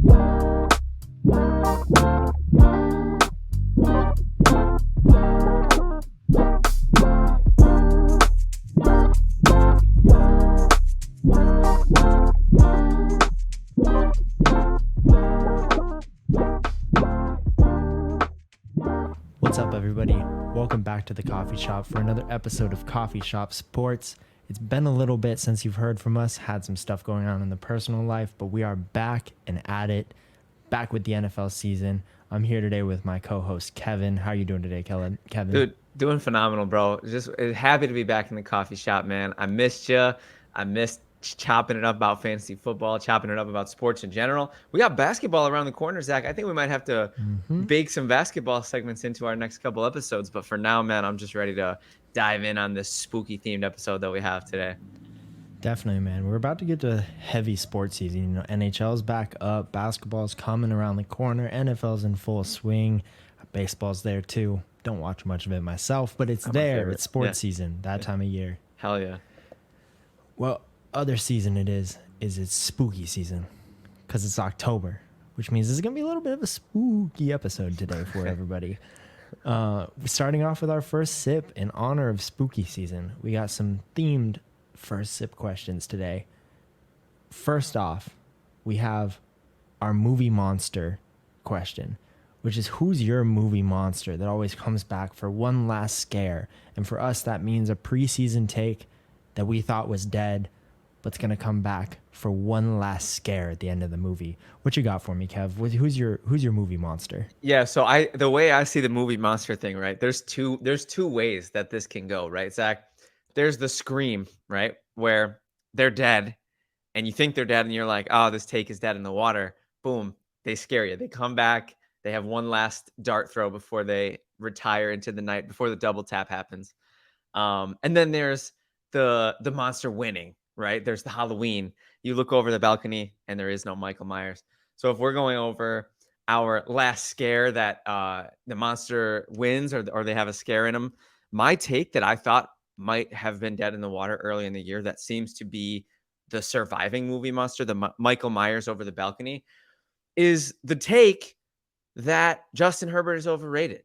What's up, everybody? Welcome back to the coffee shop for another episode of Coffee Shop Sports. It's been a little bit since you've heard from us, had some stuff going on in the personal life, but we are back and at it, back with the NFL season. I'm here today with my co-host, Kevin. How are you doing today, Kevin? Dude, doing phenomenal, bro. Just happy to be back in the coffee shop, man. I missed you. I missed chopping it up about fantasy football, chopping it up about sports in general. We got basketball around the corner, Zach. I think we might have to bake some basketball segments into our next couple episodes. But for now, man, I'm just ready to dive in on this spooky themed episode that we have today. Definitely, man. We're about to get to heavy sports season. You know, NHL's back up, basketball's coming around the corner, NFL's in full swing, baseball's there too. Don't watch much of it myself, but it's there. It's sports season that time of year. Hell yeah. Well, other season it's spooky season because it's October, which means this is going to be a little bit of a spooky episode today for everybody. Starting off with our first sip in honor of spooky season. We got some themed first sip questions today. First off, we have our movie monster question, which is who's your movie monster that always comes back for one last scare? And for us, that means a preseason take that we thought was dead, but's going to come back for one last scare at the end of the movie. What you got for me, Kev? Who's your movie monster? Yeah, so the way I see the movie monster thing, right? There's two ways that this can go, right, Zach? There's the Scream, right? Where they're dead and you think they're dead and you're like, oh, this take is dead in the water. Boom. They scare you. They come back. They have one last dart throw before they retire into the night, before the double tap happens. And then there's the monster winning, right? There's the Halloween. You look over the balcony and there is no Michael Myers. So if we're going over our last scare that the monster wins or they have a scare in them, my take that I thought might have been dead in the water early in the year that seems to be the surviving movie monster, the Michael Myers over the balcony, is the take that Justin Herbert is overrated.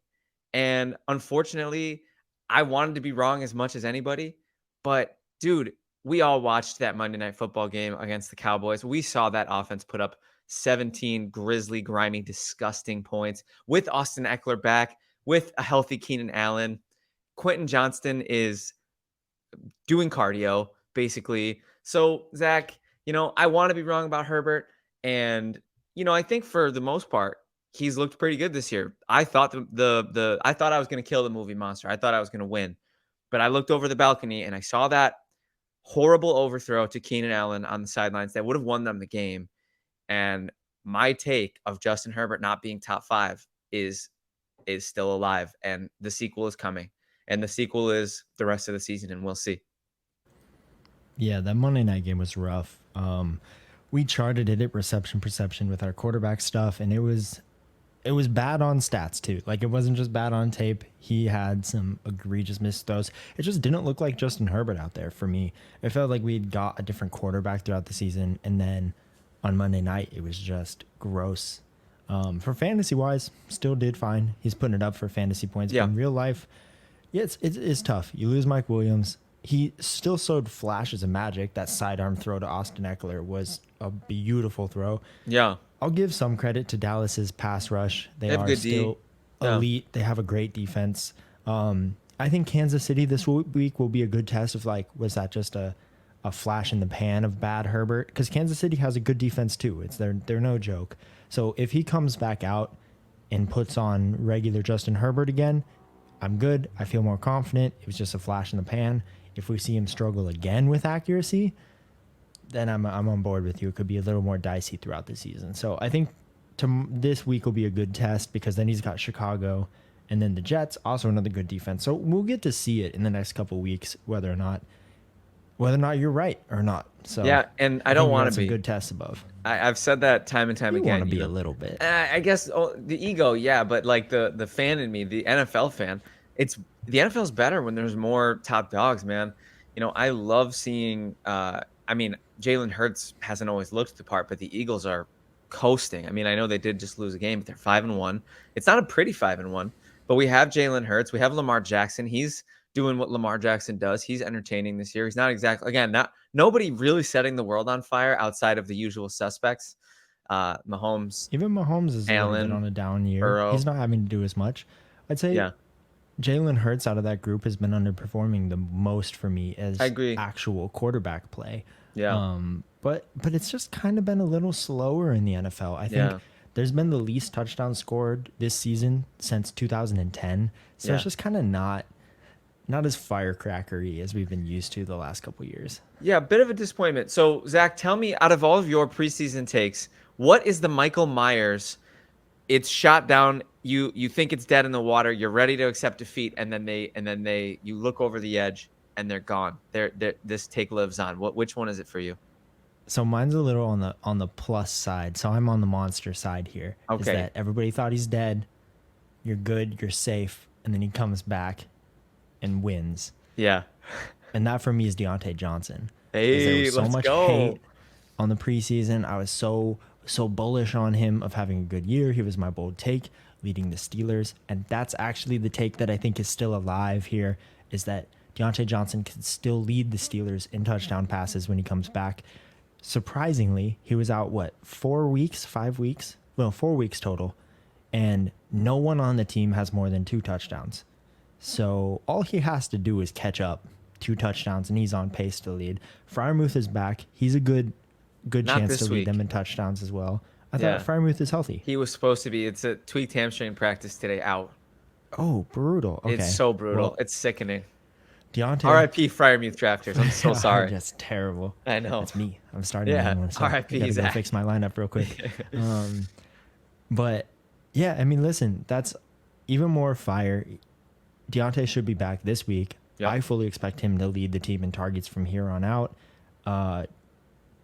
And unfortunately, I wanted to be wrong as much as anybody, but dude, we all watched that Monday Night Football game against the Cowboys. We saw that offense put up 17 grisly, grimy, disgusting points with Austin Eckler back, with a healthy Keenan Allen. Quentin Johnston is doing cardio, basically. So, Zach, I want to be wrong about Herbert. And, I think for the most part, he's looked pretty good this year. I thought I thought I was going to kill the movie monster. I thought I was going to win. But I looked over the balcony and I saw that horrible overthrow to Keenan Allen on the sidelines that would have won them the game. And my take of Justin Herbert not being top 5 is still alive. And the sequel is coming. And the sequel is the rest of the season, and we'll see. Yeah, that Monday night game was rough. We charted it at reception perception with our quarterback stuff, and it was bad on stats too. Like, it wasn't just bad on tape. He had some egregious missed throws. It just didn't look like Justin Herbert out there for me. It felt like we'd got a different quarterback throughout the season, and then on Monday night, it was just gross. For fantasy wise, still did fine. He's putting it up for fantasy points. Yeah. But in real life, yeah, it's tough. You lose Mike Williams. He still showed flashes of magic. That sidearm throw to Austin Eckler was a beautiful throw. Yeah. I'll give some credit to Dallas's pass rush. They are still elite. They have a great defense. I think Kansas City this week will be a good test of, like, was that just a flash in the pan of bad Herbert? Because Kansas City has a good defense too. They're no joke. So if he comes back out and puts on regular Justin Herbert again, I'm good. I feel more confident. It was just a flash in the pan. If we see him struggle again with accuracy, then I'm on board with you. It could be a little more dicey throughout the season. So I think this week will be a good test because then he's got Chicago and then the Jets, also another good defense. So we'll get to see it in the next couple of weeks, whether or not you're right or not. So yeah, and I don't want to be good tests above. I've said that time and time again. You want to be a little bit. I guess the ego, yeah, but like the fan in me, the NFL fan, the NFL's better when there's more top dogs, man. I love seeing. Jalen Hurts hasn't always looked the part, but the Eagles are coasting. I mean, I know they did just lose a game, but they're 5-1. It's not a pretty 5-1, but we have Jalen Hurts. We have Lamar Jackson. He's doing what Lamar Jackson does. He's entertaining this year. He's not exactly, again, not nobody really setting the world on fire outside of the usual suspects. Mahomes, Even Mahomes is a little bit Allen, on a down year. Burrow. He's not having to do as much. I'd say Yeah, Jalen Hurts out of that group has been underperforming the most for me I as agree. actual quarterback play. Yeah, But it's just kind of been a little slower in the NFL. I think yeah, there's been the least touchdowns scored this season since 2010. So it's yeah. just kind of not as firecrackery as we've been used to the last couple years. Yeah, a bit of a disappointment. So, Zach, tell me, out of all of your preseason takes, what is the Michael Myers? It's shot down. You think it's dead in the water. You're ready to accept defeat, and then you look over the edge and they're gone. This take lives on. Which one is it for you? So mine's a little on the plus side. So I'm on the monster side here. Is Okay. that everybody thought he's dead, you're good, you're safe, and then he comes back and wins. Yeah. And that for me is Deontay Johnson. Because there Hey, was so let's much go. hate on the preseason. I was so bullish on him of having a good year. He was my bold take, leading the Steelers. And that's actually the take that I think is still alive here, is that Deontay Johnson can still lead the Steelers in touchdown passes when he comes back. Surprisingly, he was out, 4 weeks, 5 weeks? Well, 4 weeks total. And no one on the team has more than 2 touchdowns. So all he has to do is catch up, 2 touchdowns, and he's on pace to lead. Freiermuth is back. He's a good Not chance to this lead week. them in touchdowns as well. I Yeah. thought Freiermuth is healthy. He was supposed to be. It's a tweaked hamstring practice today out. Oh, brutal. Okay. It's so brutal. Well, It's sickening. Deontay. R.I.P. Freiermuth drafters. I'm so sorry. That's terrible. I know. That's me. I'm starting Yeah. anyone, so I R.I.P. gotta go Zach. fix my lineup real quick. But yeah, I mean, listen, that's even more fire. Deontay should be back this week. Yep. I fully expect him to lead the team in targets from here on out.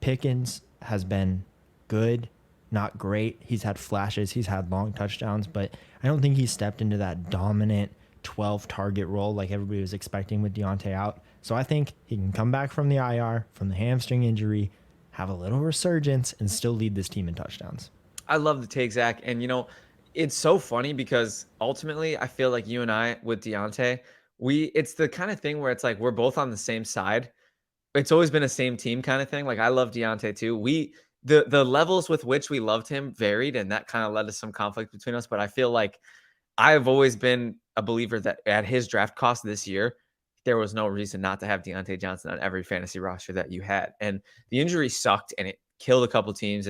Pickens has been good, not great. He's had flashes. He's had long touchdowns, but I don't think he's stepped into that dominant 12 target role like everybody was expecting with Deontay out. So I think he can come back from the IR, from the hamstring injury, have a little resurgence, and still lead this team in touchdowns. I love the take, Zach. And, it's so funny because ultimately I feel like you and I with Deontay, it's the kind of thing where it's like we're both on the same side. It's always been a same team kind of thing. Like I love Deontay too. The levels with which we loved him varied, and that kind of led to some conflict between us. But I feel like I've always been a believer that at his draft cost this year, there was no reason not to have Deontay Johnson on every fantasy roster that you had. And the injury sucked and it killed a couple teams.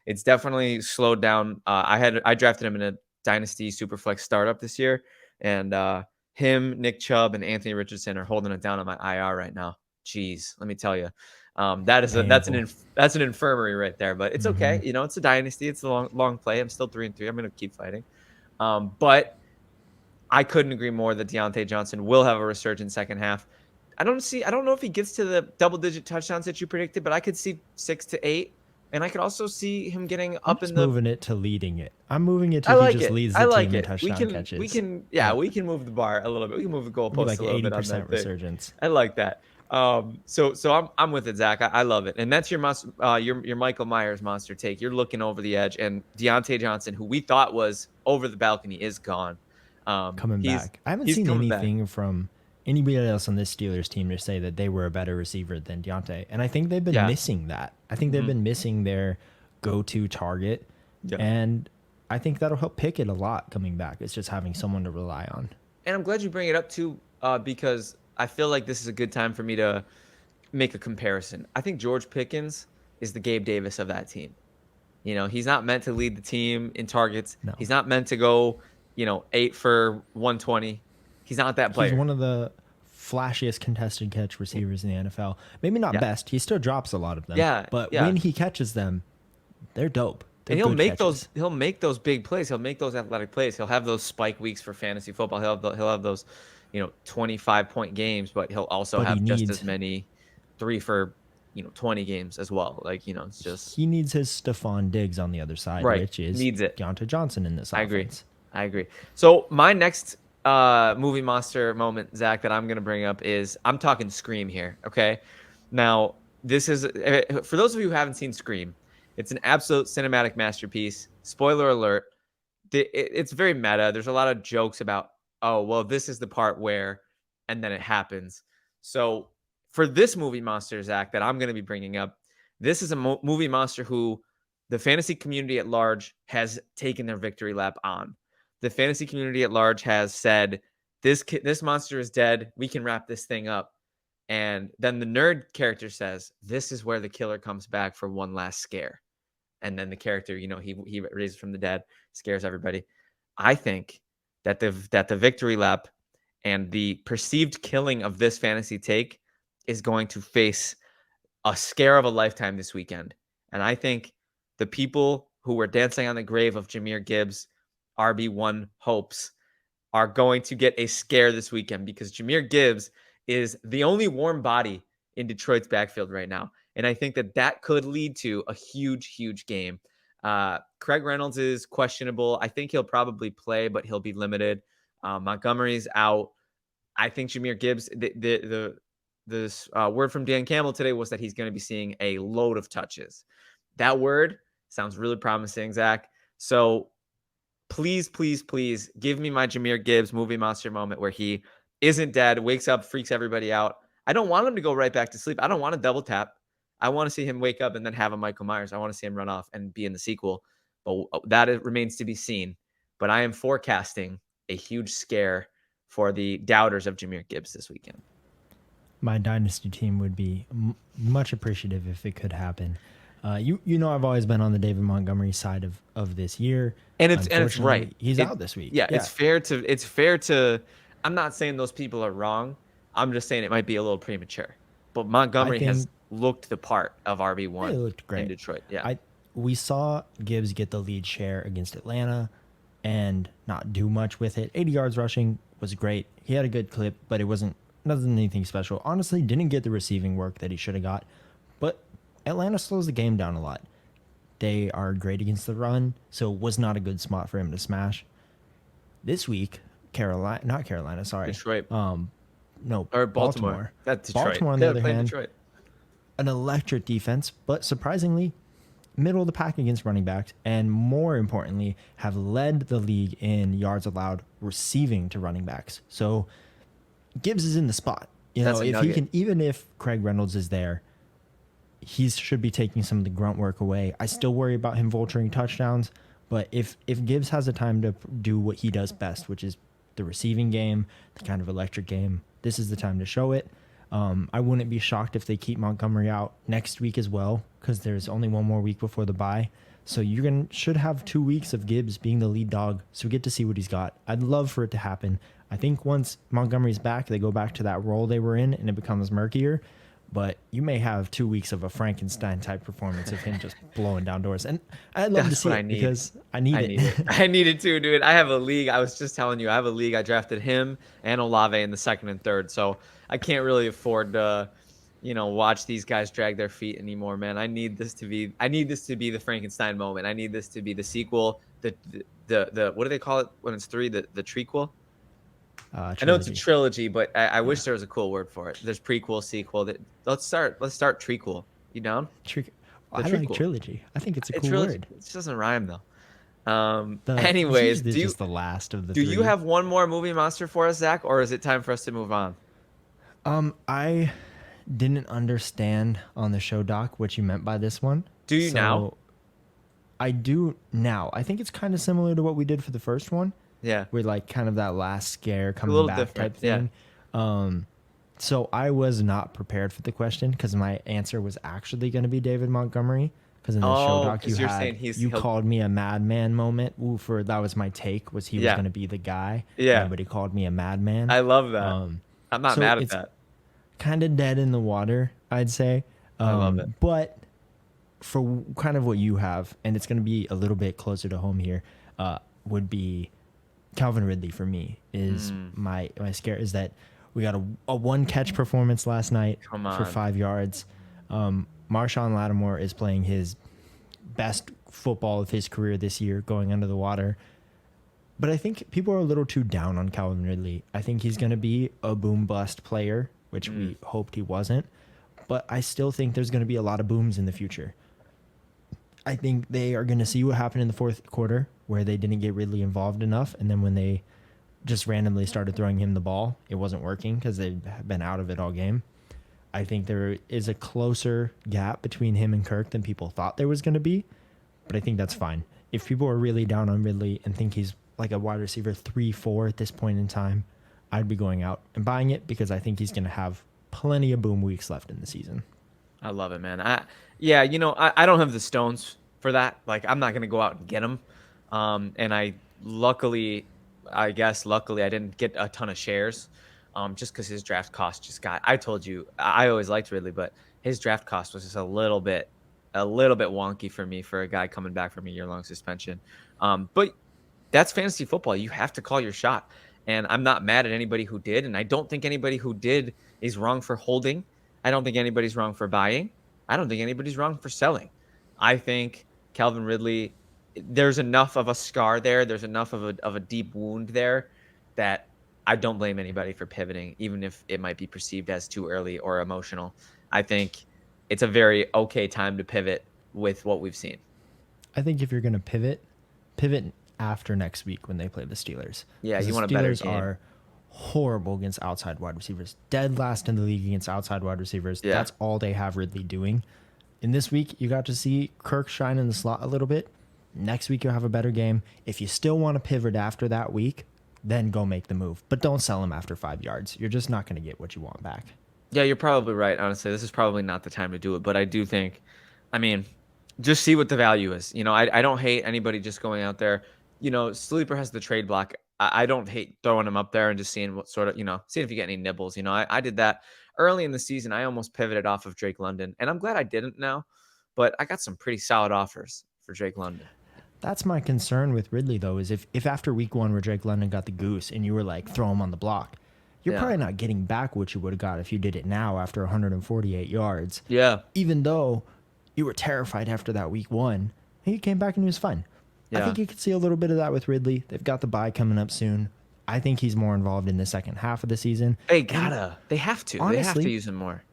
It's definitely slowed down. I drafted him in a dynasty superflex startup this year, and him, Nick Chubb, and Anthony Richardson are holding it down on my IR right now. Jeez, let me tell you, that's an infirmary right there. But it's okay. It's a dynasty. It's a long play. I'm still 3-3. I'm gonna keep fighting. But I couldn't agree more that Deontay Johnson will have a resurgent second half. I don't know if he gets to the double-digit touchdowns that you predicted, but I could see 6 to 8. And I could also see him getting up in the. Moving it to leading it. I'm moving it to he just leads the team in touchdown catches. We can move the bar a little bit. We can move the goalpost like a little bit on 80% that resurgence. I like that. So I'm with it, Zach. I love it, and that's your Michael Myers monster take. You're looking over the edge, and Deontay Johnson, who we thought was over the balcony, is gone. Coming back. I haven't seen anything from anybody else on this Steelers team to say that they were a better receiver than Deontay. And I think they've been missing that. I think they've been missing their go-to target. Yeah. And I think that'll help Pickett a lot coming back. It's just having someone to rely on. And I'm glad you bring it up too, because I feel like this is a good time for me to make a comparison. I think George Pickens is the Gabe Davis of that team. He's not meant to lead the team in targets. No. He's not meant to go, 8 for 120. He's not that player. He's one of the flashiest contested catch receivers in the NFL. Maybe not best. He still drops a lot of them. Yeah. But when he catches them, they're dope. They're and he'll make those big plays. He'll make those athletic plays. He'll have those spike weeks for fantasy football. He'll have those, 25-point games, but he'll also have just as many 3 for 20 games as well. Like, it's just he needs his Stephon Diggs on the other side, which is Deontay Johnson in this offense. I agree. So my next movie monster moment, Zach, that I'm going to bring up is I'm talking Scream here. Okay. Now, this is for those of you who haven't seen Scream, It's an absolute cinematic masterpiece. Spoiler alert. It's very meta. There's a lot of jokes about, oh, well, this is the part where, and then it happens. So for this movie monster, Zach, that I'm going to be bringing up, this is a movie monster who the fantasy community at large has taken their victory lap on. The fantasy community at large has said, this monster is dead. We can wrap this thing up. And then the nerd character says, this is where the killer comes back for one last scare. And then the character, he raises from the dead, scares everybody. I think that the victory lap and the perceived killing of this fantasy take is going to face a scare of a lifetime this weekend. And I think the people who were dancing on the grave of Jahmyr Gibbs' RB1 hopes are going to get a scare this weekend, because Jahmyr Gibbs is the only warm body in Detroit's backfield right now. And I think that could lead to a huge, huge game. Craig Reynolds is questionable. I think he'll probably play, but he'll be limited. Montgomery's out. I think Jahmyr Gibbs, this word from Dan Campbell today was that he's going to be seeing a load of touches. That word sounds really promising, Zach. So please, please, please give me my Jahmyr Gibbs movie monster moment where he isn't dead, wakes up, freaks everybody out. I don't want him to go right back to sleep. I don't want to double tap. I want to see him wake up and then have a Michael Myers. I want to see him run off and be in the sequel. But that remains to be seen. But I am forecasting a huge scare for the doubters of Jahmyr Gibbs this weekend. My dynasty team would be much appreciative if it could happen. I've always been on the David Montgomery side of this year, and it's right. He's out this week. Yeah, it's fair to. I'm not saying those people are wrong. I'm just saying it might be a little premature. But Montgomery has looked the part of RB1. He looked great in Detroit. Yeah, we saw Gibbs get the lead share against Atlanta and not do much with it. 80 yards rushing was great. He had a good clip, but it wasn't anything special. Honestly, didn't get the receiving work that he should have got. But Atlanta slows the game down a lot. They are great against the run, so it was not a good spot for him to smash. This week, Detroit. No, or Baltimore. That's Detroit. Baltimore, on the other hand, an electric defense, but surprisingly, middle of the pack against running backs, and more importantly, have led the league in yards allowed receiving to running backs. So Gibbs is in the spot. If he can, even if Craig Reynolds is there, he should be taking some of the grunt work away. I still worry about him vulturing touchdowns, but if Gibbs has the time to do what he does best, which is the receiving game, the kind of electric game, this is the time to show it. I wouldn't be shocked if they keep Montgomery out next week as well, because there's only one more week before the bye. So you should have 2 weeks of Gibbs being the lead dog, so we get to see what he's got. I'd love for it to happen. I think once Montgomery's back, they go back to that role they were in, and it becomes murkier. But you may have 2 weeks of a Frankenstein-type performance of him just blowing down doors. And I'd love to see it because I need it. I need it too, dude. I have a league. I was just telling you, I have a league. I drafted him and Olave in the second and third. So I can't really afford to, watch these guys drag their feet anymore, man. I need this to be the Frankenstein moment. I need this to be the sequel. The what do they call it when it's 3? The trequel? I know it's a trilogy, but I wish there was a cool word for it. There's prequel, sequel. Let's start trequel. You down? I like trilogy. I think it's a cool word. It just doesn't rhyme though. Anyways, just the last of the. Do you have one more movie monster for us, Zach, or is it time for us to move on? I didn't understand on the show doc what you meant by this one. Do you now? I do now. I think it's kind of similar to what we did for the first one. Yeah. With like kind of that last scare coming back different. Type thing. Yeah. So I was not prepared for the question because my answer was actually going to be David Montgomery. Because in the show doc you called me a madman moment. That was my take, was he was going to be the guy. Yeah. Everybody called me a madman. I love that. I'm not mad at that. Kind of dead in the water, I'd say. I love it. But for kind of what you have, and it's going to be a little bit closer to home here, would be Calvin Ridley for me. Is my scare is that we got a one catch performance last night for 5 yards. Marshawn Lattimore is playing his best football of his career this year, going under the water. But I think people are a little too down on Calvin Ridley. I think he's going to be a boom bust player, which we hoped he wasn't. But I still think there's going to be a lot of booms in the future. I think they are going to see what happened in the fourth quarter where they didn't get Ridley involved enough. And then when they just randomly started throwing him the ball, it wasn't working because they've been out of it all game. I think there is a closer gap between him and Kirk than people thought there was going to be, but I think that's fine. If people are really down on Ridley and think he's like a wide receiver 3-4 at this point in time, I'd be going out and buying it because I think he's going to have plenty of boom weeks left in the season. I love it, man. I don't have the stones for that. Like, I'm not going to go out and get him. And I luckily, I didn't get a ton of shares. Just because his draft cost I told you, I always liked Ridley, but his draft cost was just a little bit wonky for me for a guy coming back from a year-long suspension. But that's fantasy football. You have to call your shot. And I'm not mad at anybody who did. And I don't think anybody who did is wrong for holding. I don't think anybody's wrong for buying. I don't think anybody's wrong for selling. I think Calvin Ridley, there's enough of a scar there. There's enough of a deep wound there that I don't blame anybody for pivoting, even if it might be perceived as too early or emotional. I think it's a very okay time to pivot with what we've seen. I think if you're going to pivot after next week when they play the Steelers. Yeah, you want a better game. The Steelers are horrible against outside wide receivers. Dead last in the league against outside wide receivers. Yeah. That's all they have Ridley doing. In this week, you got to see Kirk shine in the slot a little bit. Next week, you'll have a better game. If you still want to pivot after that week, then go make the move. But don't sell him after 5 yards. You're just not going to get what you want back. Yeah, you're probably right, honestly. This is probably not the time to do it. But I do think, just see what the value is. I don't hate anybody just going out there. Sleeper has the trade block. I don't hate throwing him up there and just seeing what sort of, seeing if you get any nibbles. I did that early in the season. I almost pivoted off of Drake London. And I'm glad I didn't now. But I got some pretty solid offers for Drake London. That's my concern with Ridley, though, is if after week 1 where Drake London got the goose and you were like, throw him on the block, you're probably not getting back what you would have got if you did it now after 148 yards. Yeah. Even though you were terrified after that week 1, he came back and he was fine. Yeah. I think you could see a little bit of that with Ridley. They've got the bye coming up soon. I think he's more involved in the second half of the season. They have to. Honestly, they have to use him more.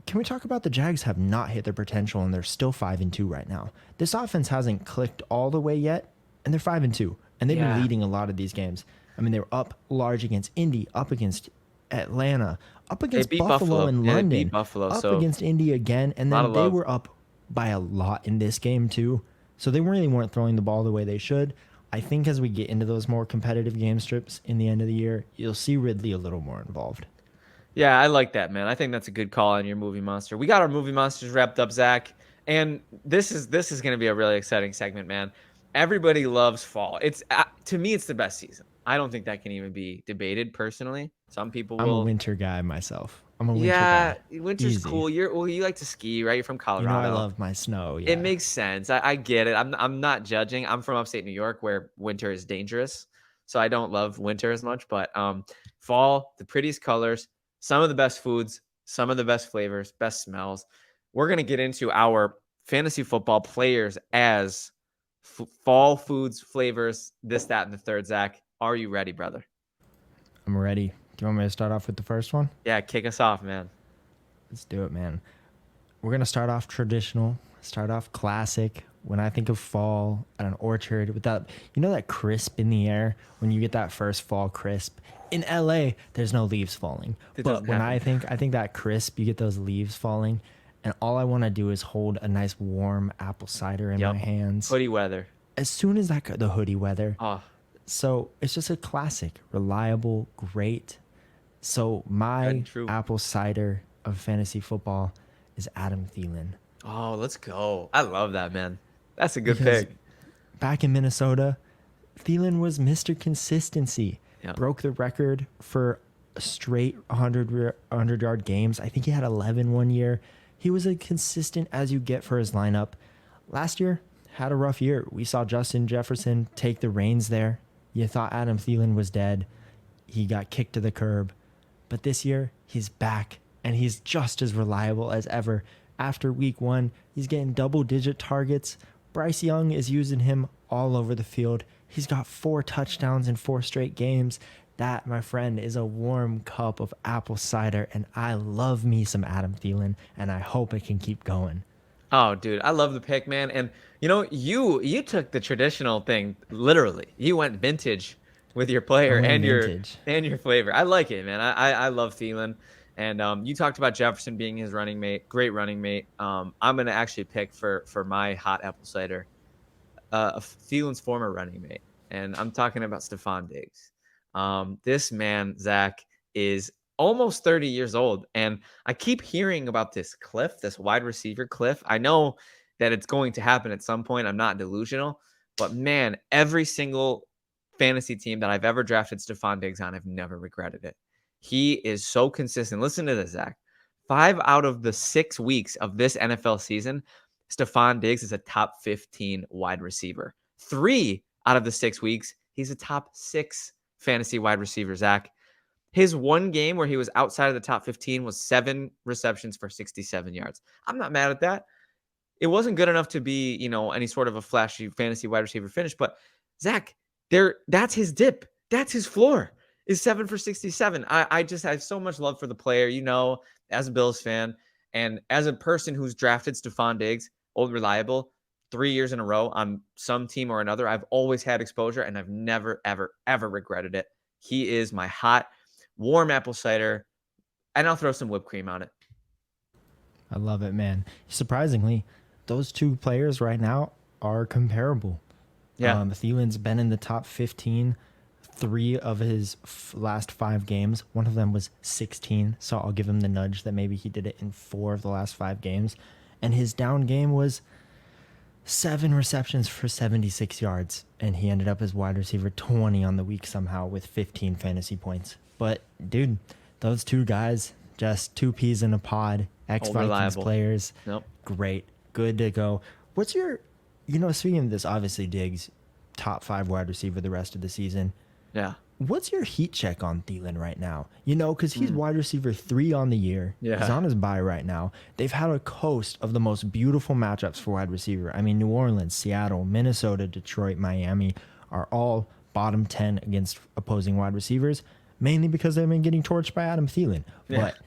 Can we talk about the Jags have not hit their potential and they're still 5-2 right now? This offense hasn't clicked all the way yet, and they're 5-2, and they've been leading a lot of these games. They were up large against Indy, up against Atlanta, up against Buffalo and London, they beat Buffalo, up against Indy again, and then they were up by a lot in this game too. So they really weren't throwing the ball the way they should. I think as we get into those more competitive game strips in the end of the year, you'll see Ridley a little more involved. Yeah, I like that, man. I think that's a good call on your movie monster. We got our movie monsters wrapped up, Zach, and this is going to be a really exciting segment, man. Everybody loves fall. It's to me, it's the best season. I don't think that can even be debated personally. Some people will. I'm a winter guy myself. I'm a winter guy. Yeah, winter's easy. Cool. You like to ski, right? You're from Colorado. I love my snow. Yeah. It makes sense. I get it. I'm not judging. I'm from upstate New York where winter is dangerous. So I don't love winter as much, but fall, the prettiest colors, some of the best foods, some of the best flavors, best smells. We're going to get into our fantasy football players as fall foods, flavors, this, that, and the third. Zach, are you ready, brother? I'm ready. Do you want me to start off with the first one? Yeah, kick us off, man. Let's do it, man. We're going to start off traditional, start off classic. When I think of fall at an orchard with that, that crisp in the air, when you get that first fall crisp. In LA, there's no leaves falling. But when I think that crisp, you get those leaves falling. And all I want to do is hold a nice warm apple cider in my hands. Hoodie weather. As soon as the hoodie weather. Oh. So it's just a classic, reliable, great. So my apple cider of fantasy football is Adam Thielen. Oh, let's go. I love that, man. That's a good pick. Back in Minnesota, Thielen was Mr. Consistency. Yep. Broke the record for straight 100-yard games. I think he had 11 one year. He was as consistent as you get for his lineup. Last year, had a rough year. We saw Justin Jefferson take the reins there. You thought Adam Thielen was dead. He got kicked to the curb. But this year, he's back, and he's just as reliable as ever. After week 1, he's getting double-digit targets. Bryce Young is using him all over the field. He's got 4 touchdowns in 4 straight games. That, my friend, is a warm cup of apple cider, and I love me some Adam Thielen, and I hope it can keep going. Oh, dude, I love the pick, man. And you took the traditional thing literally. You went vintage with your I player went and your vintage. flavor. I like it, man. I love Thielen. And you talked about Jefferson being his running mate, great running mate. I'm gonna actually pick for my hot apple cider, Thielen's former running mate, and I'm talking about Stephon Diggs. This man, Zach, is almost 30 years old, and I keep hearing about this cliff, this wide receiver cliff. I know that it's going to happen at some point. I'm not delusional, but man, every single fantasy team that I've ever drafted Stephon Diggs on, I've never regretted it. He is so consistent. Listen to this, Zach. 5 out of the 6 weeks of this NFL season, Stephon Diggs is a top 15 wide receiver. 3 out of the 6 weeks, he's a top 6 fantasy wide receiver, Zach. His one game where he was outside of the top 15 was 7 receptions for 67 yards. I'm not mad at that. It wasn't good enough to be, any sort of a flashy fantasy wide receiver finish, but Zach, that's his dip. That's his floor. Is 7 for 67. I just have so much love for the player, as a Bills fan and as a person who's drafted Stephon Diggs, old reliable, 3 years in a row on some team or another. I've always had exposure and I've never, ever, ever regretted it. He is my hot, warm apple cider, and I'll throw some whipped cream on it. I love it, man. Surprisingly, those two players right now are comparable. Yeah. Thielen's been in the top 15 3 of his last 5 games. One of them was 16, so I'll give him the nudge that maybe he did it in 4 of the last 5 games. And his down game was 7 receptions for 76 yards, and he ended up as wide receiver 20 on the week somehow with 15 fantasy points. But, dude, those two guys, just 2 peas in a pod, ex-Vikings players. Nope. Great. Good to go. What's your, speaking of this, obviously Diggs, top 5 wide receiver the rest of the season. Yeah. What's your heat check on Thielen right now? Because he's wide receiver 3 on the year. Yeah. He's on his bye right now. They've had a host of the most beautiful matchups for wide receiver. I mean, New Orleans, Seattle, Minnesota, Detroit, Miami are all bottom 10 against opposing wide receivers, mainly because they've been getting torched by Adam Thielen. Yeah. But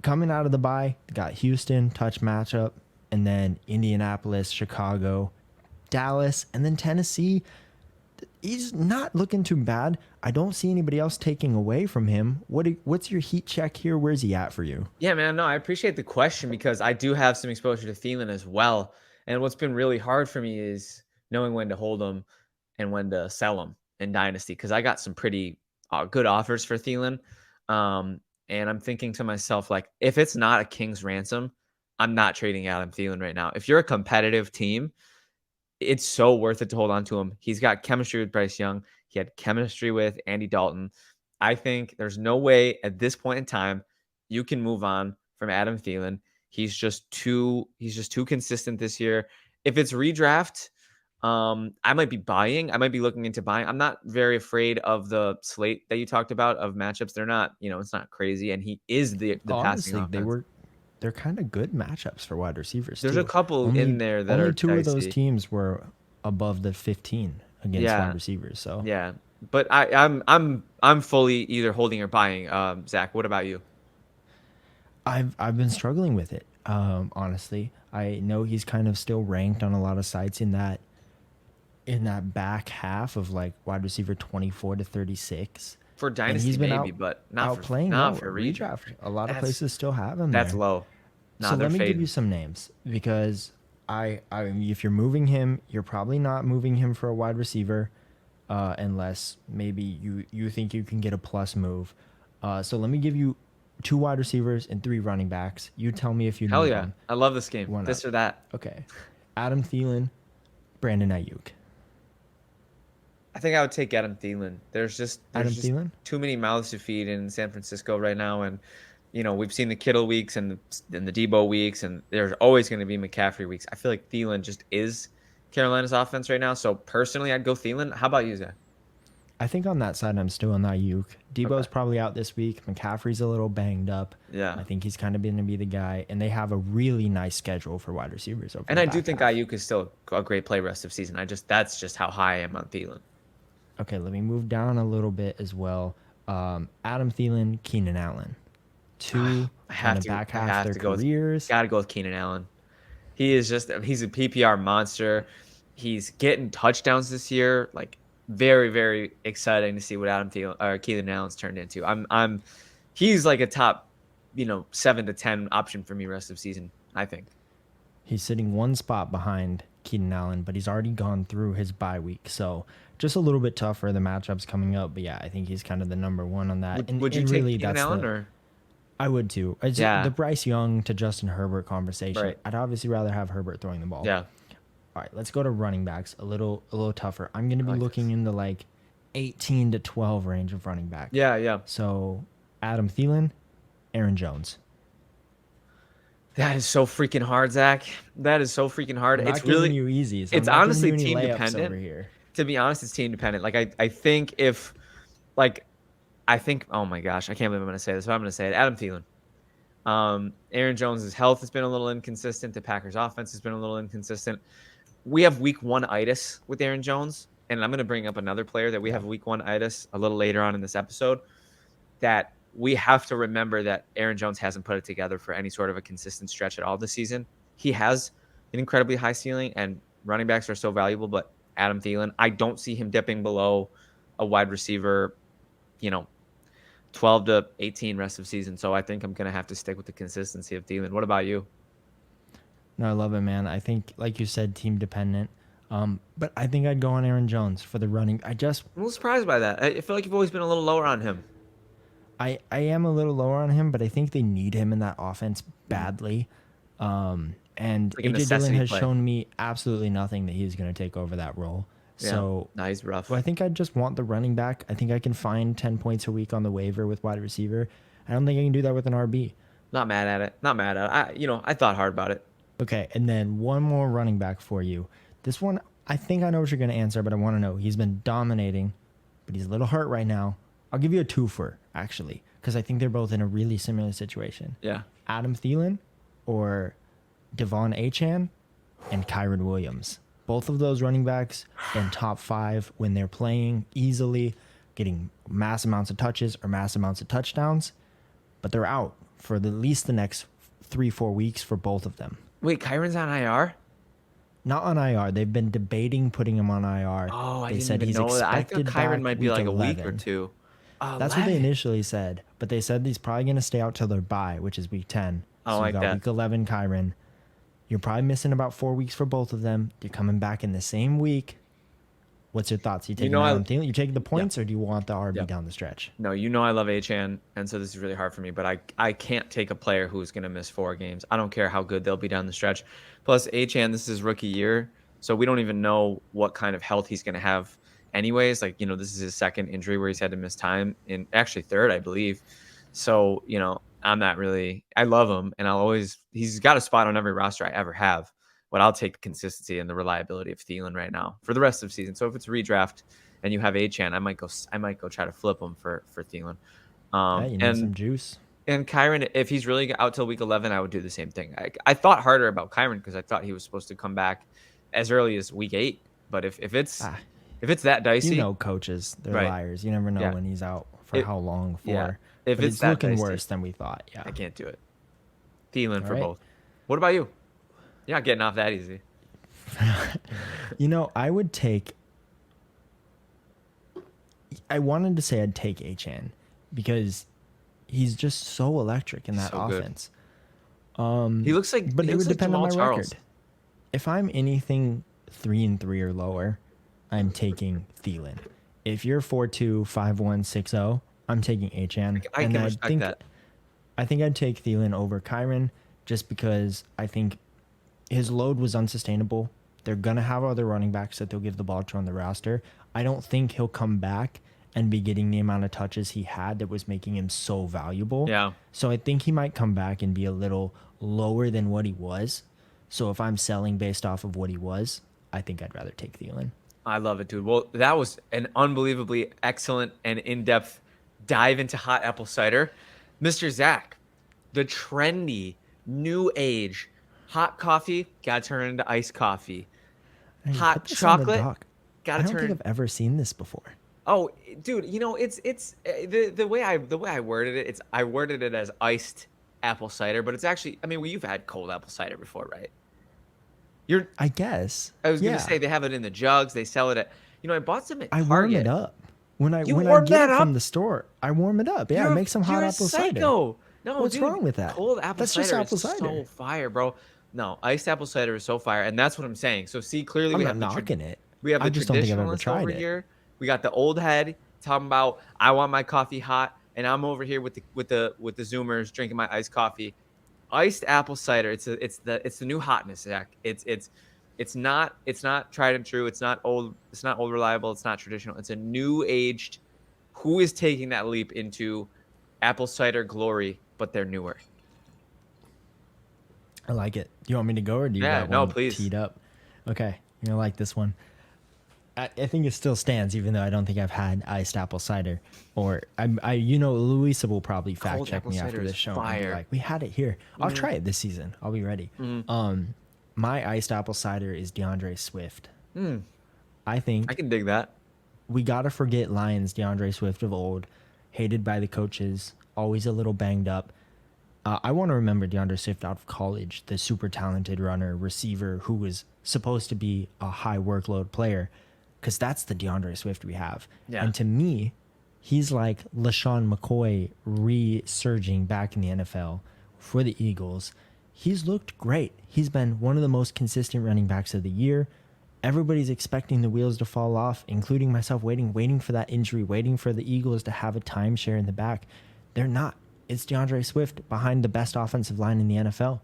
coming out of the bye, got Houston, touch matchup, and then Indianapolis, Chicago, Dallas, and then Tennessee. He's not looking too bad. I don't see anybody else taking away from him. What's your heat check here? Where's he at for you? Yeah, man. No, I appreciate the question because I do have some exposure to Thielen as well. And what's been really hard for me is knowing when to hold him and when to sell him in Dynasty because I got some pretty good offers for Thielen. And I'm thinking to myself, like, if it's not a king's ransom, I'm not trading Adam Thielen right now. If you're a competitive team, it's so worth it to hold on to him. He's got chemistry with Bryce Young. He had chemistry with Andy Dalton. I think there's no way at this point in time you can move on from Adam Thielen. He's just too consistent this year. If it's redraft, I might be buying. I might be looking into buying. I'm not very afraid of the slate that you talked about of matchups. They're not, it's not crazy. And he is the passing offense. They're kind of good matchups for wide receivers. There's a couple in there that only are 2 dicey. of those teams were above the 15 against wide receivers. So yeah, but I'm fully either holding or buying. Zach, what about you? I've been struggling with it. Honestly, I know he's kind of still ranked on a lot of sites in that back half of like wide receiver 24 to 36. For Dynasty, maybe, but not for redraft. A lot of places still have him. That's low. So let me give you some names because I if you're moving him, you're probably not moving him for a wide receiver, unless maybe you think you can get a plus move. So let me give you 2 wide receivers and 3 running backs. You tell me if you hell need yeah, them. I love this game. This or that. Okay, Adam Thielen, Brandon Ayuk. I think I would take Adam Thielen. There's just too many mouths to feed in San Francisco right now, and we've seen the Kittle weeks and the Debo weeks, and there's always going to be McCaffrey weeks. I feel like Thielen just is Carolina's offense right now. So personally, I'd go Thielen. How about you, Zach? I think on that side, I'm still on Ayuk. Debo's probably out this week. McCaffrey's a little banged up. Yeah, I think he's kind of going to be the guy, and they have a really nice schedule for wide receivers. And I do think Ayuk is still a great play rest of season. That's just how high I am on Thielen. Okay, let me move down a little bit as well. Adam Thielen, Keenan Allen. 2 on the back half of their careers. Got to go with Keenan Allen. he's a PPR monster. He's getting touchdowns this year. Like very, very exciting to see what Adam Thielen or Keenan Allen's turned into. He's like a top, 7 to 10 option for me rest of season, I think. He's sitting one spot behind Keenan Allen, but he's already gone through his bye week. So just a little bit tougher, the matchups coming up. But yeah, I think he's kind of the number one on that. Would you take Keenan Allen or? I would too. It's the Bryce Young to Justin Herbert conversation. Right. I'd obviously rather have Herbert throwing the ball. Yeah. All right, let's go to running backs. A little tougher. I'm going to be looking in the like 18 to 12 range of running back. Yeah, yeah. So Adam Thielen, Aaron Jones. That is so freaking hard, Zach. That is so freaking hard. It's really you easy. So it's honestly team dependent. Over here. To be honest, it's team dependent. Like I think oh my gosh, I can't believe I'm going to say this, but I'm going to say it. Adam Thielen. Aaron Jones' health has been a little inconsistent. The Packers' offense has been a little inconsistent. We have week 1-itis with Aaron Jones, and I'm going to bring up another player that we have week 1-itis a little later on in this episode, that we have to remember that Aaron Jones hasn't put it together for any sort of a consistent stretch at all this season. He has an incredibly high ceiling, and running backs are so valuable, but Adam Thielen, I don't see him dipping below a wide receiver, 12 to 18 rest of season. So I think I'm going to have to stick with the consistency of Thielen. What about you? No, I love it, man. I think, like you said, team dependent. But I think I'd go on Aaron Jones for the running. I'm a little surprised by that. I feel like you've always been a little lower on him. I am a little lower on him, but I think they need him in that offense badly. And like AJ Dillon has shown me absolutely nothing that he's going to take over that role. Yeah. So he's rough. Well, I think I just want the running back. I think I can find 10 points a week on the waiver with wide receiver. I don't think I can do that with an RB. Not mad at it. I thought hard about it. Okay, and then one more running back for you. This one, I think I know what you're going to answer, but I want to know. He's been dominating, but he's a little hurt right now. I'll give you a twofer, actually, because I think they're both in a really similar situation. Yeah. Adam Thielen or Devon Achane and Kyren Williams. Both of those running backs in top 5 when they're playing easily, getting mass amounts of touches or mass amounts of touchdowns, but they're out for at least the next 3-4 weeks for both of them. Wait, Kyron's on IR? Not on IR. They've been debating putting him on IR. Oh, I didn't even know that. I thought Kyron might be like 11. A week or two. That's what they initially said, but they said he's probably going to stay out till their bye, which is week 10. I like that. Week 11, Kyron. You're probably missing about 4 weeks for both of them. You're coming back in the same week. What's your thoughts? You taking you taking the points, or do you want the RB down the stretch? No, I love Achane, and so this is really hard for me. But I can't take a player who's going to miss 4 games. I don't care how good they'll be down the stretch. Plus, Achane, this is rookie year, so we don't even know what kind of health he's going to have. Anyways, this is his second injury where he's had to miss time, in actually third, I believe. So I'm not really. I love him, and he's got a spot on every roster I ever have. But I'll take the consistency and the reliability of Thielen right now for the rest of the season. So if it's a redraft and you have Achane, I might go try to flip him for Thielen. You need some juice. And Kyron, if he's really out till week 11, I would do the same thing. I thought harder about Kyron because I thought he was supposed to come back as early as week 8. But if it's that dicey, coaches, they're liars. You never know when he's out for how long for. Yeah. If it's looking worse than we thought, I can't do it. Thielen for both. What about you? You're not getting off that easy. I would take. I wanted to say I'd take Achane because he's just so electric in that offense. He looks like, but it would depend on my Charles. record. If I'm anything 3-3 or lower, I'm taking Thielen. If you're 4-2, 5-1, 6-0, I'm taking Achane. I can respect that. I think I'd take Thielen over Kyron just because I think his load was unsustainable. They're going to have other running backs that they'll give the ball to on the roster. I don't think he'll come back and be getting the amount of touches he had that was making him so valuable. Yeah. So I think he might come back and be a little lower than what he was. So if I'm selling based off of what he was, I think I'd rather take Thielen. I love it, dude. Well, that was an unbelievably excellent and in-depth dive into hot apple cider. Mr. Zach, the trendy, new age hot coffee got to turn into iced coffee. Hot chocolate got to turn. I don't think I've ever seen this before. Oh, dude, it's the way I worded it. I worded it as iced apple cider, but it's actually. I mean, you've had cold apple cider before, right? You're I guess. I was gonna Yeah. say they have it in the jugs. They sell it at. I bought some at I warm it Target. up. When I You when I warm get that it from up? the store, I warm it up. Yeah, I make some hot You're a apple cider. psycho. No, What's dude, wrong with that? cold apple That's just cider is apple so cider. fire, bro. No, iced apple cider is so fire, and that's what I'm saying. So see, clearly I'm not knocking it. we have I the just don't think I've ever traditionalist over tried it. here. We got the old head talking about I want my coffee hot, and I'm over here with the Zoomers drinking my iced coffee. Iced apple cider. It's the new hotness, Zach. It's not tried and true. It's not old. It's not old reliable. It's not traditional. It's a new aged. Who is taking that leap into apple cider glory? But they're newer. I like it. Do you want me to go or do you Yeah. got No, one please. teed up? Okay, you're gonna like this one. I think it still stands, even though I don't think I've had iced apple cider. Or Louisa will probably fact Cold check apple me cider after is this show and be fire. like, "We had it here. I'll Mhm. try it this season. I'll be ready." Mhm. My iced apple cider is DeAndre Swift. Mm, I I think can dig that. we gotta forget Lions DeAndre Swift of old, hated by the coaches, always a little banged up. I want to remember DeAndre Swift out of college, the super talented runner, receiver who was supposed to be a high workload player, because that's the DeAndre Swift we have. Yeah. And to me, he's like LaShawn McCoy resurging back in the NFL for the Eagles. He's looked great. He's been one of the most consistent running backs of the year. Everybody's expecting the wheels to fall off, including myself, waiting for that injury, waiting for the Eagles to have a timeshare in the back. They're not. It's DeAndre Swift behind the best offensive line in the NFL.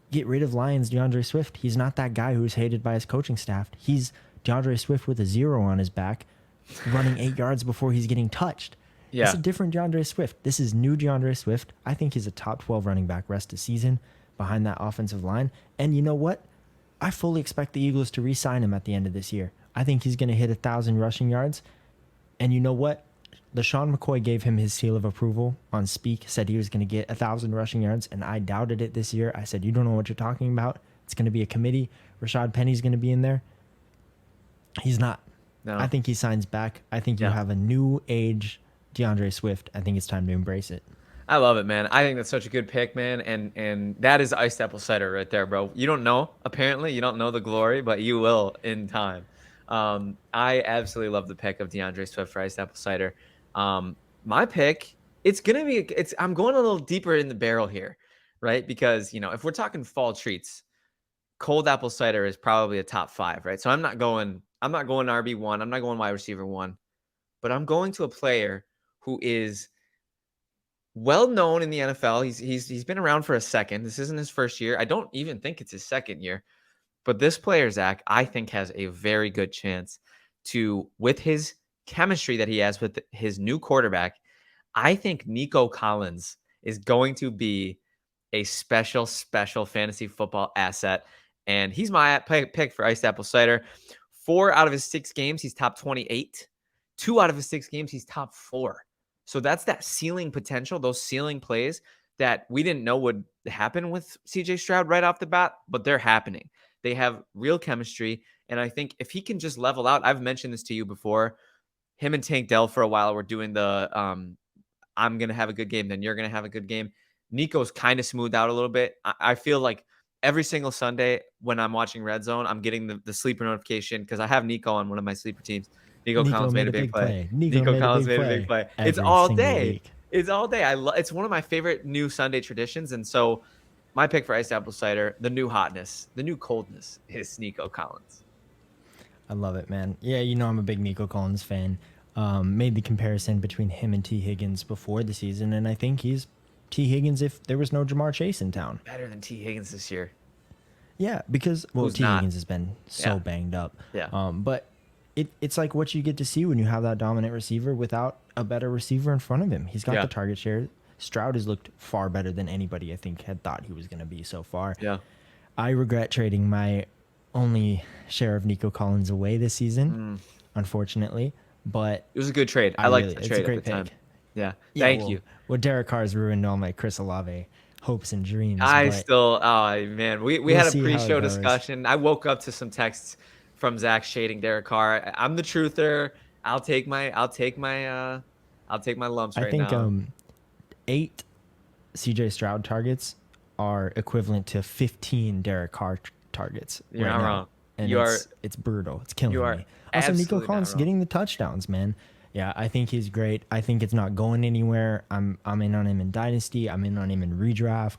Get rid of Lions DeAndre Swift. He's not that guy who's hated by his coaching staff. He's DeAndre Swift with a 0 on his back, running 8 yards before he's getting touched. It's Yeah. a different DeAndre Swift. This is new DeAndre Swift. I think he's a top 12 running back rest of season behind that offensive line. And you know what? I fully expect the Eagles to re-sign him at the end of this year. I think he's going to hit 1,000 rushing yards. And you know what? LaShawn McCoy gave him his seal of approval on Speak, said he was going to get 1,000 rushing yards, and I doubted it this year. I said, you don't know what you're talking about. It's going to be a committee. Rashad Penny's going to be in there. He's not. No. I think he signs back. I think you have a new age DeAndre Swift. I think it's time to embrace it. I love it, man. I think that's such a good pick, man. And that is iced apple cider right there, bro. You don't know, apparently, you don't know the glory, but you will in time. I absolutely love the pick of DeAndre Swift for iced apple cider. My pick, I'm going a little deeper in the barrel here, right? Because if we're talking fall treats, cold apple cider is probably a top 5, right? So I'm not going RB1, I'm not going wide receiver 1, but I'm going to a player who is well known in the NFL. He's been around for a second. This isn't his first year. I don't even think it's his second year. But this player, Zach, I think has a very good chance to, with his chemistry that he has with his new quarterback, I think Nico Collins is going to be a special fantasy football asset. And he's my pick for iced apple cider. 4 out of his 6 games, he's top 28. 2 out of his 6 games, he's top 4. So that's that ceiling potential, those ceiling plays that we didn't know would happen with CJ Stroud right off the bat, but they're happening. They have real chemistry. And I think if he can just level out, I've mentioned this to you before, him and Tank Dell for a while were doing the I'm going to have a good game, then you're going to have a good game. Nico's kind of smoothed out a little bit. I feel like every single Sunday when I'm watching Red Zone, I'm getting the sleeper notification because I have Nico on one of my sleeper teams. Nico Collins made a big play. Nico Collins made a big play. It's all day. It's all day. It's one of my favorite new Sunday traditions. And so my pick for iced apple cider, the new hotness, the new coldness is Nico Collins. I love it, man. Yeah, I'm a big Nico Collins fan. Made the comparison between him and T. Higgins before the season, and I think he's T. Higgins if there was no Jamar Chase in town. Better than T. Higgins this year. Yeah, because T. Higgins has been so banged up. Yeah. But it's like what you get to see when you have that dominant receiver without a better receiver in front of him. He's got the target share. Stroud has looked far better than anybody I think had thought he was going to be so far. Yeah. I regret trading my only share of Nico Collins away this season, unfortunately. But it was a good trade. I liked the trade. It's a great at the pick. Time. Yeah. Thank you. Well, Derek Carr's ruined all my Chris Olave hopes and dreams. Oh man, we had a pre-show discussion. I woke up to some texts from Zach shading Derek Carr. I'm the truther. I'll take my lumps right now. I think 8 CJ Stroud targets are equivalent to 15 Derek Carr targets You're right not now. wrong. And You are it's brutal. It's killing you are me. Also, Nico absolutely not Collins wrong. getting the touchdowns, man. Yeah, I think he's great. I think it's not going anywhere. I'm in on him in Dynasty. I'm in on him in redraft.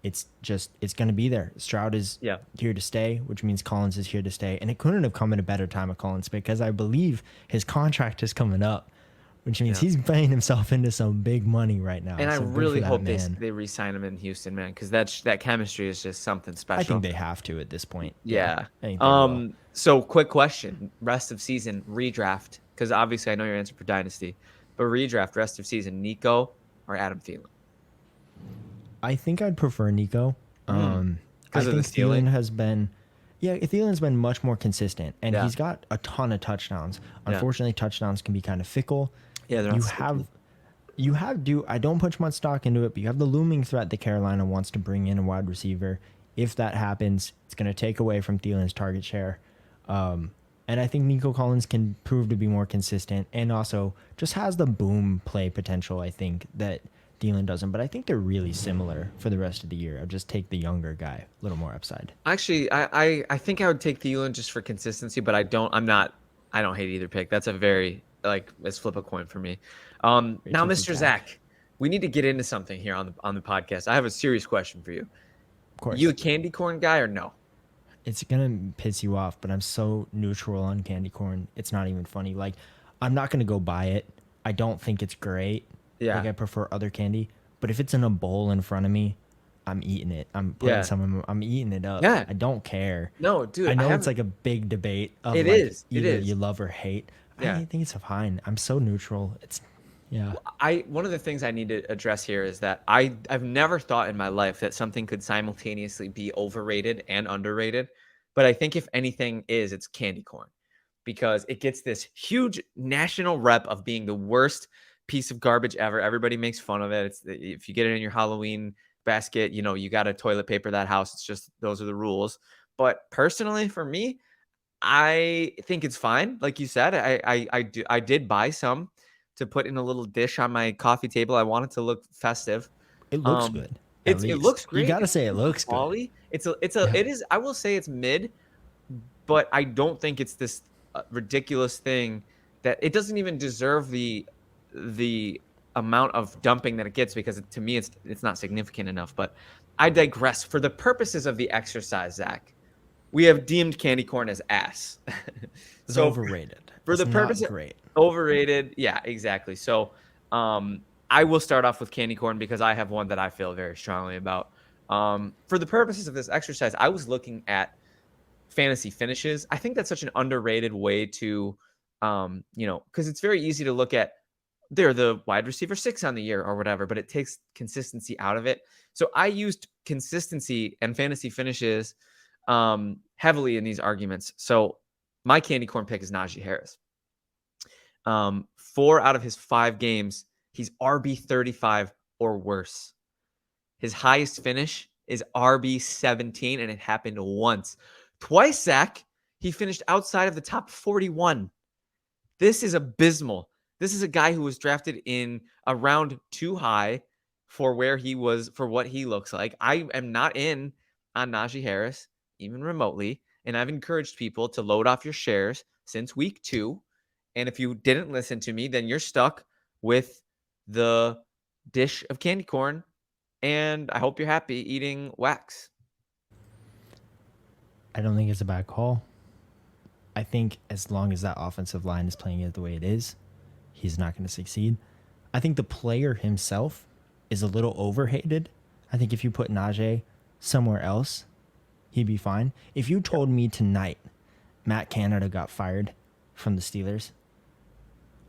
It's going to be there. Stroud is Yeah. here to stay, which means Collins is here to stay. And it couldn't have come at a better time of Collins because I believe his contract is coming up, which means he's paying himself into some big money right now. And I so really hope man. they re-sign him in Houston, man, because that chemistry is just something special. I think they have to at this point. Yeah. I think they will. So quick question: rest of season redraft, because obviously I know your answer for Dynasty, but redraft rest of season: Nico or Adam Thielen? I think I'd prefer Nico. I think Thielen has been, Thielen's been much more consistent, and he's got a ton of touchdowns. Unfortunately, touchdowns can be kind of fickle. Yeah, I don't put much stock into it, but you have the looming threat that Carolina wants to bring in a wide receiver. If that happens, it's going to take away from Thielen's target share. And I think Nico Collins can prove to be more consistent and also just has the boom play potential, I think, that Thielen doesn't. But I think they're really similar for the rest of the year. I'll just take the younger guy, a little more upside. Actually, I think I would take Thielen just for consistency, but I don't hate either pick. That's a very, let's flip a coin for me. Now, Mr. Zach, we need to get into something here on the podcast. I have a serious question for you. Of course. You a candy corn guy or no? It's going to piss you off, but I'm so neutral on candy corn. It's not even funny. Like, I'm not going to go buy it. I don't think it's great. Yeah. Like, I prefer other candy. But if it's in a bowl in front of me, I'm eating it. I'm putting I'm eating it up. Yeah. I don't care. No, dude. I know it's like a big debate of it like is. either It is. you love or hate. Yeah. I think it's fine. I'm so neutral. One of the things I need to address here is that I've never thought in my life that something could simultaneously be overrated and underrated. But I think if anything it's candy corn, because it gets this huge national rep of being the worst piece of garbage ever. Everybody makes fun of it. If you get it in your Halloween basket, you got to toilet paper that house. It's just, those are the rules. But personally, for me, I think it's fine. Like you said, I did buy some to put in a little dish on my coffee table. I want it to look festive. It looks good. It looks great. You got to say it looks good. It is. I will say it's mid, but I don't think it's this ridiculous thing that it doesn't even deserve the amount of dumping that it gets, because to me it's not significant enough. But I digress. For the purposes of the exercise, Zach, we have deemed candy corn as ass. It's overrated. For the purpose of great. Overrated, yeah, exactly. So I will start off with candy corn because I have one that I feel very strongly about. For the purposes of this exercise, I was looking at fantasy finishes. I think that's such an underrated way to, because it's very easy to look at they're the wide receiver 6 on the year or whatever, but it takes consistency out of it. So I used consistency and fantasy finishes heavily in these arguments. So my candy corn pick is Najee Harris. 4 out of his 5 games, he's RB 35 or worse. His highest finish is RB 17, and it happened once. Twice, Zach, he finished outside of the top 41. This is abysmal. This is a guy who was drafted in a round too high for where he was, for what he looks like. I am not in on Najee Harris, even remotely, and I've encouraged people to load off your shares since week 2. And if you didn't listen to me, then you're stuck with the dish of candy corn, and I hope you're happy eating wax. I don't think it's a bad call. I think as long as that offensive line is playing it the way it is, he's not going to succeed. I think the player himself is a little overhated. I think if you put Najee somewhere else, he'd be fine. If you told me tonight Matt Canada got fired from the Steelers,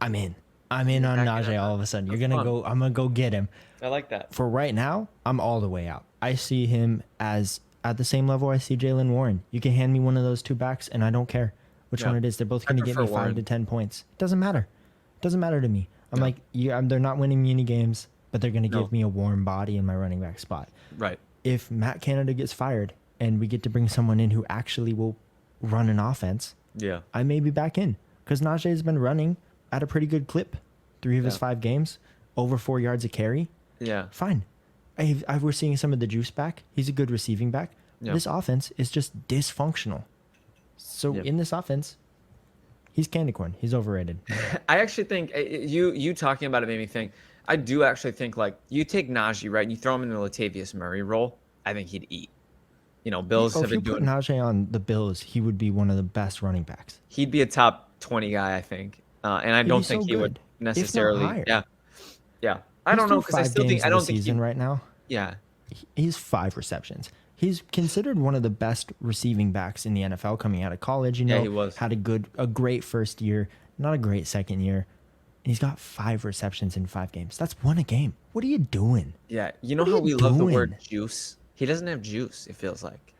I'm in. I'm in on Najee all of a sudden. I'm going to go get him. I like that. For right now, I'm all the way out. I see him as at the same level I see Jaylen Warren. You can hand me one of those 2 backs, and I don't care which one it is. They're both going to give me 5 to 10 points. It doesn't matter. It doesn't matter to me. They're not winning many games, but they're going to give me a warm body in my running back spot. Right. If Matt Canada gets fired and we get to bring someone in who actually will run an offense, I may be back in, because Najee has been running at a pretty good clip. 3 of his 5 games, over 4 yards a carry. Yeah. Fine. We're seeing some of the juice back. He's a good receiving back. This offense is just dysfunctional. So in this offense, he's candy corn. He's overrated. I actually think you talking about it made me think. I do actually think like you take Najee, right, and you throw him in the Latavius Murray role. I think he'd eat. Bills have been doing. If you put Najee on the Bills, he would be one of the best running backs. He'd be a top 20 guy, I think, and I don't think he would necessarily. Yeah. I don't know because I still think I don't think season right now. Yeah, he's 5 receptions. He's considered one of the best receiving backs in the NFL coming out of college. Yeah, he was. Had a great first year, not a great second year. And he's got 5 receptions in 5 games. That's 1 a game. What are you doing? Yeah, you know how we love the word juice? He doesn't have juice, it feels like.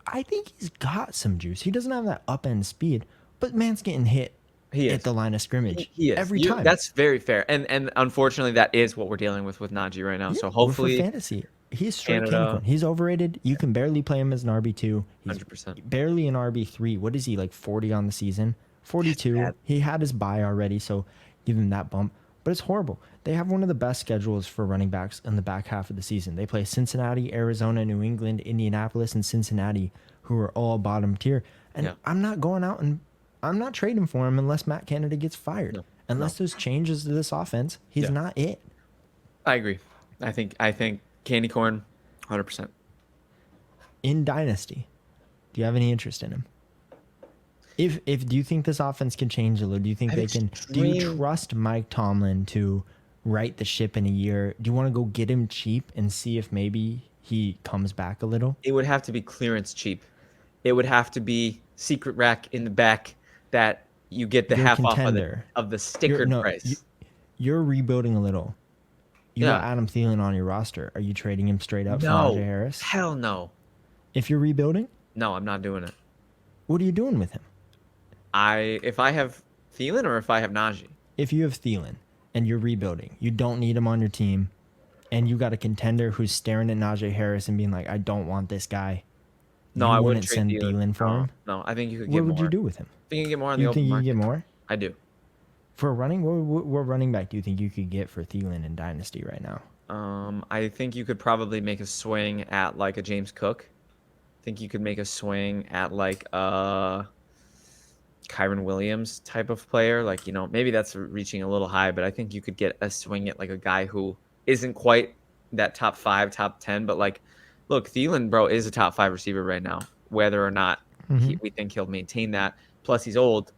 I think he's got some juice. He doesn't have that up-end speed, but man's getting hit at the line of scrimmage every time. That's very fair. And unfortunately, that is what we're dealing with Najee right now. So hopefully... For fantasy. He's straight candy. He's overrated. You can barely play him as an RB2. He's 100%. Barely an RB3. What is he, like 40 on the season? 42. He had his bye already, so give him that bump. But it's horrible. They have one of the best schedules for running backs in the back half of the season. They play Cincinnati, Arizona, New England, Indianapolis, and Cincinnati, who are all bottom tier. And I'm not going out and I'm not trading for him unless Matt Canada gets fired. Unless there's changes to this offense, he's not it. I agree. I think candy corn, 100%. In Dynasty, do you have any interest in him? If do you think this offense can change a little? Do you think they can? Do you trust Mike Tomlin to right the ship in a year? Do you want to go get him cheap and see if maybe he comes back a little? It would have to be clearance cheap. It would have to be secret rack in the back that you get the half off of the stickered price. You're rebuilding a little. You got Adam Thielen on your roster. Are you trading him straight up for Najee Harris? Hell no. If you're rebuilding? No, I'm not doing it. What are you doing with him? If I have Thielen or if I have Najee? If you have Thielen and you're rebuilding, you don't need him on your team, and you got a contender who's staring at Najee Harris and being like, I don't want this guy. No, I wouldn't send Thielen for him. No, I think you could get more. What would you do with him? I think you get more on the open market. You think you can get more? I do. For a running, what running back do you think you could get for Thielen in Dynasty right now? I think you could probably make a swing at like a James Cook. I think you could make a swing at like a Kyron Williams type of player. Like, maybe that's reaching a little high, but I think you could get a swing at like a guy who isn't quite that top 5, top 10. But like, look, Thielen, bro, is a top 5 receiver right now, whether or not we think he'll maintain that. Plus, he's old.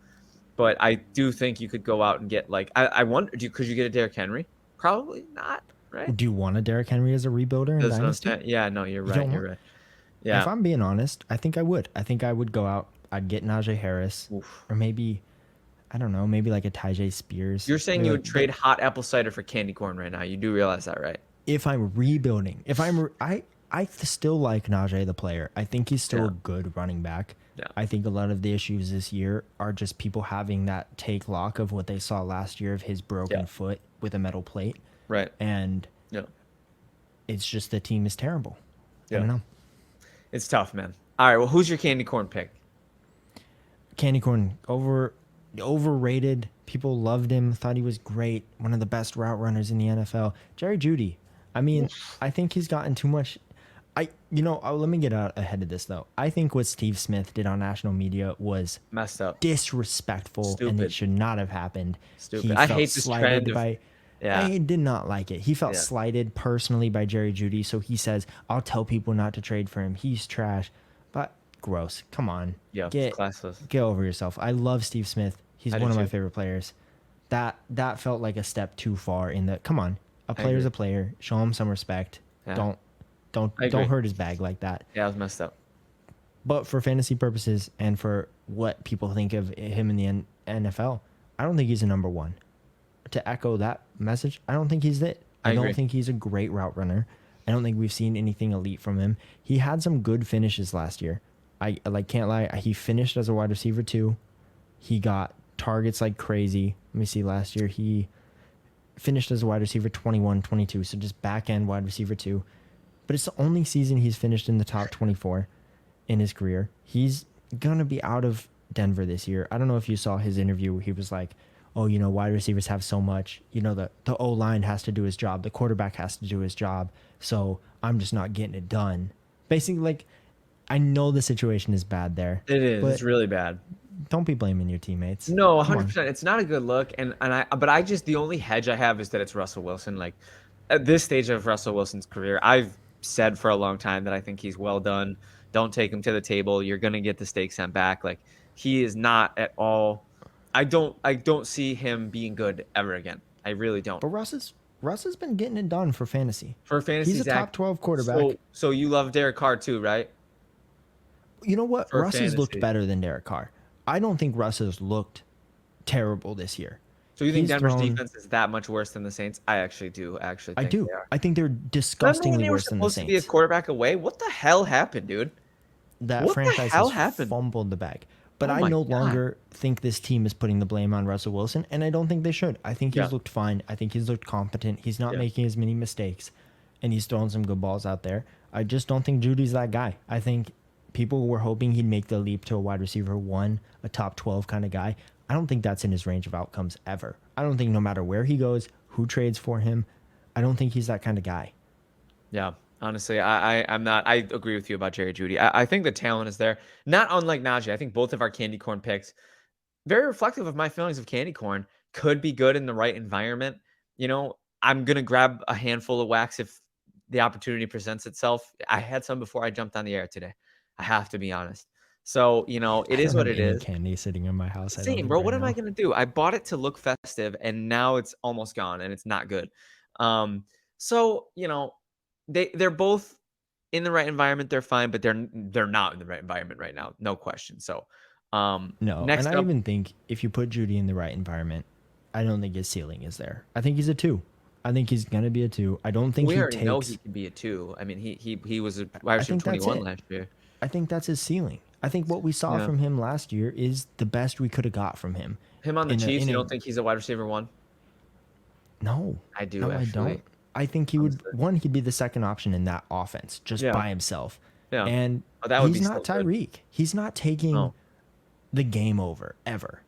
But I do think you could go out and get like I wonder, could you get a Derrick Henry? Probably not, right? Do you want a Derrick Henry as a rebuilder in Dynasty? Yeah, no, you're right. You're right. Yeah. If I'm being honest, I think I would. I think I would go out. I'd get Najee Harris, or maybe, I don't know, maybe like a Tyjae Spears. You're saying you would trade hot apple cider for candy corn right now. You do realize that, right? If I'm rebuilding, I still like Najee the player. I think he's still a good running back. Yeah. I think a lot of the issues this year are just people having that take lock of what they saw last year of his broken foot with a metal plate. Right. And it's just the team is terrible. I don't know. It's tough, man. All right, well, who's your candy corn pick? Candy corn, overrated. People loved him, thought he was great. One of the best route runners in the NFL. Jerry Jeudy. I mean, I think he's gotten too much. Let me get out ahead of this, though. I think what Steve Smith did on national media was messed up, disrespectful, stupid, and it should not have happened. Stupid. I hate this trend. I did not like it. He felt slighted personally by Jerry Jeudy, so he says, I'll tell people not to trade for him. He's trash. But gross. Come on. Yeah, classless. Get over yourself. I love Steve Smith. He's one of my favorite players. That felt like a step too far in the, come on. A player's a player. Show him some respect. Yeah. Don't hurt his bag like that. Yeah, it was messed up. But for fantasy purposes and for what people think of him in the NFL, I don't think he's a number 1. To echo that message, I don't think he's it. I don't think he's a great route runner. I don't think we've seen anything elite from him. He had some good finishes last year. I can't lie. He finished as a wide receiver 2. He got targets like crazy. Let me see. Last year he finished as a wide receiver 21, 22. So just back end wide receiver 2. But it's the only season he's finished in the top 24 in his career. He's going to be out of Denver this year. I don't know if you saw his interview. He was like, oh, wide receivers have so much. The O-line has to do his job. The quarterback has to do his job. So I'm just not getting it done. Basically, like, I know the situation is bad there, It is. It's but really bad. don't be blaming your teammates. No, Come on. 100%. It's not a good look. But I just, the only hedge I have is that it's Russell Wilson. Like at this stage of Russell Wilson's career, I've said for a long time that I think he's well done. Don't take him to the table. You're going to get the steak sent back. Like he is not at all. I don't see him being good ever again. I really don't. But Russ has been getting it done for fantasy. For fantasy, He's a Zach. top 12 quarterback. So you love Derek Carr too, right? You know what? For Russ has looked fantasy. better than Derek Carr. I don't think Russ has looked terrible this year. So you think He's Denver's thrown. defense is that much worse than the Saints? I actually do. I actually I think do. they are. I think they're Remember when disgustingly they were worse than the supposed to be a Saints. quarterback away? What the hell happened, dude? That What the franchise hell has happened? fumbled the bag. But Oh I my no God. longer think this team is putting the blame on Russell Wilson, and I don't think they should. I think Yeah. he's looked fine. I think he's looked competent. He's not Yeah. making as many mistakes, and he's throwing some good balls out there. I just don't think Judy's that guy. I think people were hoping he'd make the leap to a wide receiver one, a top 12 kind of guy. I don't think that's in his range of outcomes ever. I don't think no matter where he goes, who trades for him, I don't think he's that kind of guy. Yeah. Honestly, I'm not. I agree with you about Jerry Judy. I think the talent is there. Not unlike Najee. I think both of our candy corn picks, very reflective of my feelings of candy corn, could be good in the right environment. You know, I'm gonna grab a handful of wax if the opportunity presents itself. I had some before I jumped on the air today. I have to be honest. So, it I is don't what have it any is. candy sitting in my house, I don't Same, think, bro. right What am I now. gonna do? I bought it to look festive, and now it's almost gone, and it's not good. Um, so they're both in the right environment. They're fine, but they're not in the right environment right now, no question. So, No, and next I up, even think if you put Judy in the right environment, I don't think his ceiling is there. I think he's a two. I think he's gonna be a two. I don't think we he already know he takes. can be a two. I mean, he was a wide I receiver think that's 21 it. last year. I think that's his ceiling. I think what we saw Yeah, from him last year is the best we could have got from him. him on the In a Chiefs. in You a don't think he's a wide receiver one? no, I do no, I actually, don't. I think he would honestly. one. He'd be the second option in that offense just Yeah, by himself, yeah. and Oh, that would he's be not so good. Tyreek. He's not taking No, the game over ever.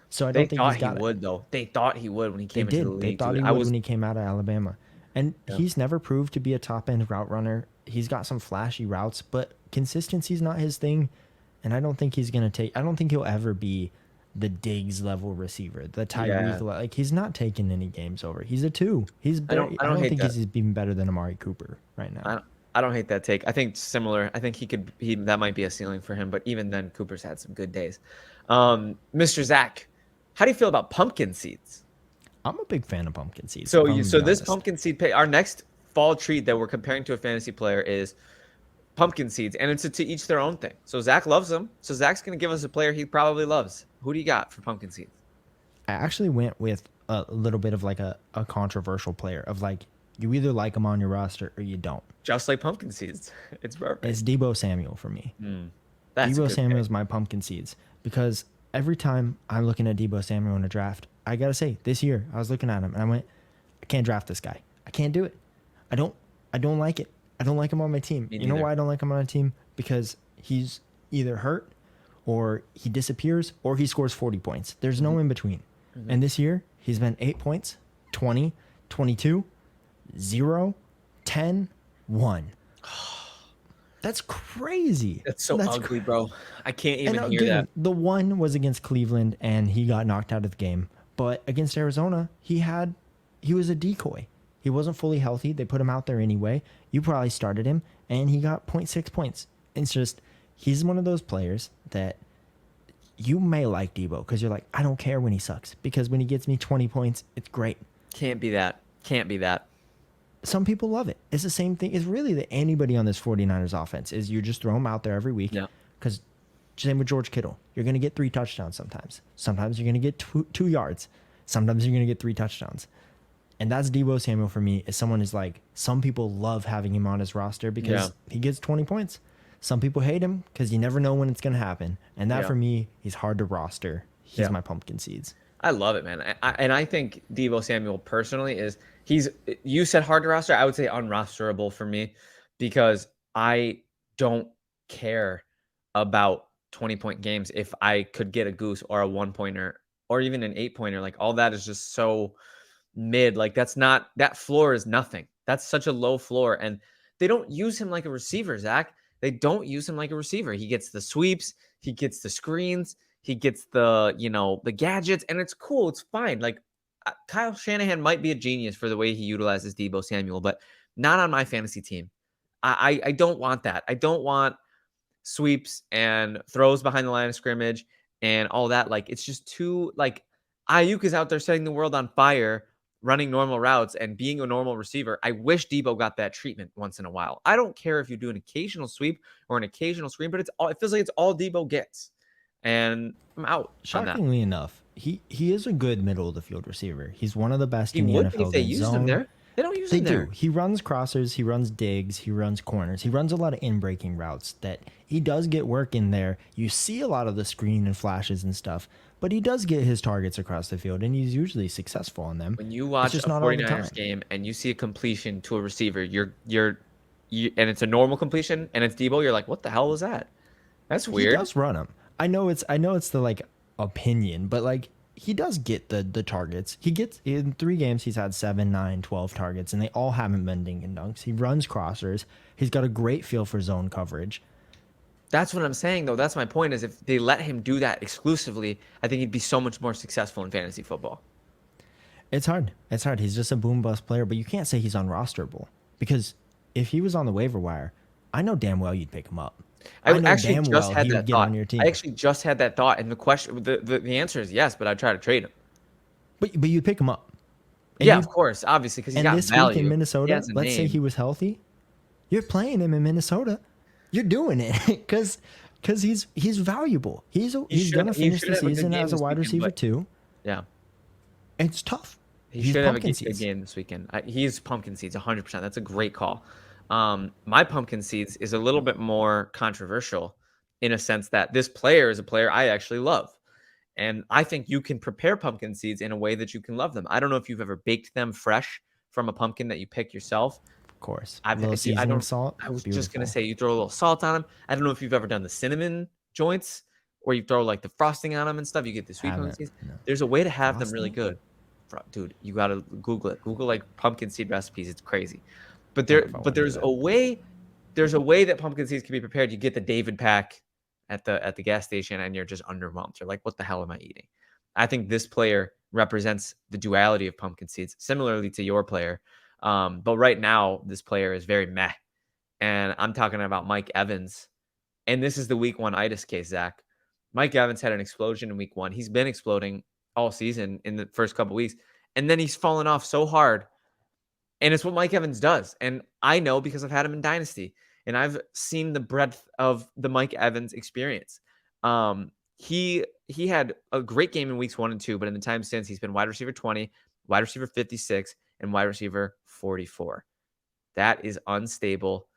So I they don't think he's thought he got it. would though. They thought he would when he They came into the did. They league, thought dude. he I would was. when he came out of Alabama. And Yeah. he's never proved to be a top end route runner. He's got some flashy routes, but consistency's not his thing. And I don't think he'll ever be the Diggs level receiver, the Yeah, Like he's not taking any games over. He's a two. He's better. I I don't don't hate think that. he's even better than Amari Cooper right now. I don't, I don't hate that take. I think similar. I think that might be a ceiling for him, but even then Cooper's had some good days. Mr. Zach, how do you feel about pumpkin seeds? I'm a big fan of pumpkin seeds, So if I'm you gonna so be this honest. pumpkin seed pay our next fall treat that we're comparing to a fantasy player is pumpkin seeds, and it's a to each their own thing. So Zach loves them. So Zach's gonna give us a player he probably loves. Who do you got for pumpkin seeds? I actually went with a little bit of like a controversial player of like you either like him on your roster or you don't. Just like pumpkin seeds. It's perfect. It's Debo Samuel for me. That's a Debo good Samuel pick. is my pumpkin seeds because every time I'm looking at Debo Samuel in a draft, I gotta say this year I was looking at him and I went, I can't draft this guy. I can't do it. I don't. I don't like it. I don't like him on my team. Me You know neither. why I don't like him on a team? Because he's either hurt or he disappears or he scores 40 points. There's no in between. And this year he's been 8 points, 20, 22, 0, 10, 1. That's crazy. That's so That's ugly, bro. I can't and even hear that. the one was against Cleveland and he got knocked out of the game. But against Arizona, he was a decoy. He wasn't fully healthy. They put him out there anyway. You probably started him and he got 0.6 points. It's just he's one of those players that you may like Debo because you're like, I don't care when he sucks because when he gets me 20 points, it's great. Can't be that. Can't be that. Some people love it. It's the same thing. It's really that anybody on this 49ers offense is you just throw him out there every week Yeah. because same with George Kittle. You're going to get 3 touchdowns sometimes. Sometimes you're going to get 2 yards. Sometimes you're going to get 3 touchdowns. And that's Debo Samuel for me. Is someone is like, some people love having him on his roster because he gets 20 points. Some people hate him because you never know when it's going to happen. And that Yeah. for me, he's hard to roster. He's Yeah. my pumpkin seeds. I love it, man. And I think Deebo Samuel personally you said hard to roster. I would say unrosterable for me because I don't care about 20-point games if I could get a goose or a 1-pointer or even an 8-pointer. Like all that is just so mid. Like that floor is nothing. That's such a low floor. And they don't use him like a receiver, Zach. They don't use him like a receiver. He gets the sweeps, he gets the screens, he gets the, the gadgets, and it's cool. It's fine. Like Kyle Shanahan might be a genius for the way he utilizes Deebo Samuel, but not on my fantasy team. I don't want that. I don't want sweeps and throws behind the line of scrimmage and all that. Like, it's just too, like, Ayuk is out there setting the world on fire, running normal routes and being a normal receiver. I wish Deebo got that treatment once in a while. I don't care if you do an occasional sweep or an occasional screen, but it feels like it's all Deebo gets. And I'm out on that. Shockingly enough, he is a good middle of the field receiver. He's one of the best He in the would be if NFL they against used him zone. there. They don't use They him there. do. He runs crossers, he runs digs, he runs corners. He runs a lot of in-breaking routes that he does get work in there. You see a lot of the screen and flashes and stuff, but he does get his targets across the field, and he's usually successful on them. When you watch a 49ers game and you see a completion to a receiver, and it's a normal completion and it's Deebo, you're like, what the hell was that? That's weird. He does run them. I know it's the like opinion, but like he does get the targets. He gets in 3 games. He's had 7, 9, 12 targets, and they all haven't been dink and dunks. He runs crossers. He's got a great feel for zone coverage. That's what I'm saying, though. That's my point. Is if they let him do that exclusively, I think he'd be so much more successful in fantasy football. It's hard. It's hard. He's just a boom bust player, but you can't say he's unrosterable because if he was on the waiver wire, I know damn well you'd pick him up. I actually just had that thought. I actually just had that thought, and the answer is yes, but I'd try to trade him. But you pick him up. Yeah, of course, obviously, because he's got value. Week in Minnesota, let's say he was healthy, you're playing him in Minnesota. You're doing it because he's valuable. He's gonna finish the season as a wide receiver too. Yeah, it's tough. He should have a good game this weekend. He's pumpkin seeds 100%. That's a great call. My pumpkin seeds is a little bit more controversial in a sense that this player is a player I actually love. And I think you can prepare pumpkin seeds in a way that you can love them. I don't know if you've ever baked them fresh from a pumpkin that you pick yourself. Of course. Salt. I was just going to say you throw a little salt on them. I don't know if you've ever done the cinnamon joints where you throw like the frosting on them and stuff. You get the sweet pumpkin seeds. No. There's a way to have them really good. Dude, you got to Google it. Google like pumpkin seed recipes. It's crazy. But there's a way that pumpkin seeds can be prepared. You get the David pack at the gas station and you're just underwhelmed. You're like, what the hell am I eating? I think this player represents the duality of pumpkin seeds, similarly to your player. But right now, this player is very meh. And I'm talking about Mike Evans. And this is the week 1 itis case, Zach. Mike Evans had an explosion in week 1. He's been exploding all season in the first couple weeks. And then he's fallen off so hard. And it's what Mike Evans does. And I know because I've had him in Dynasty. And I've seen the breadth of the Mike Evans experience. He had a great game in weeks 1 and 2, but in the time since, he's been wide receiver 20, wide receiver 56, and wide receiver 44. That is unstable.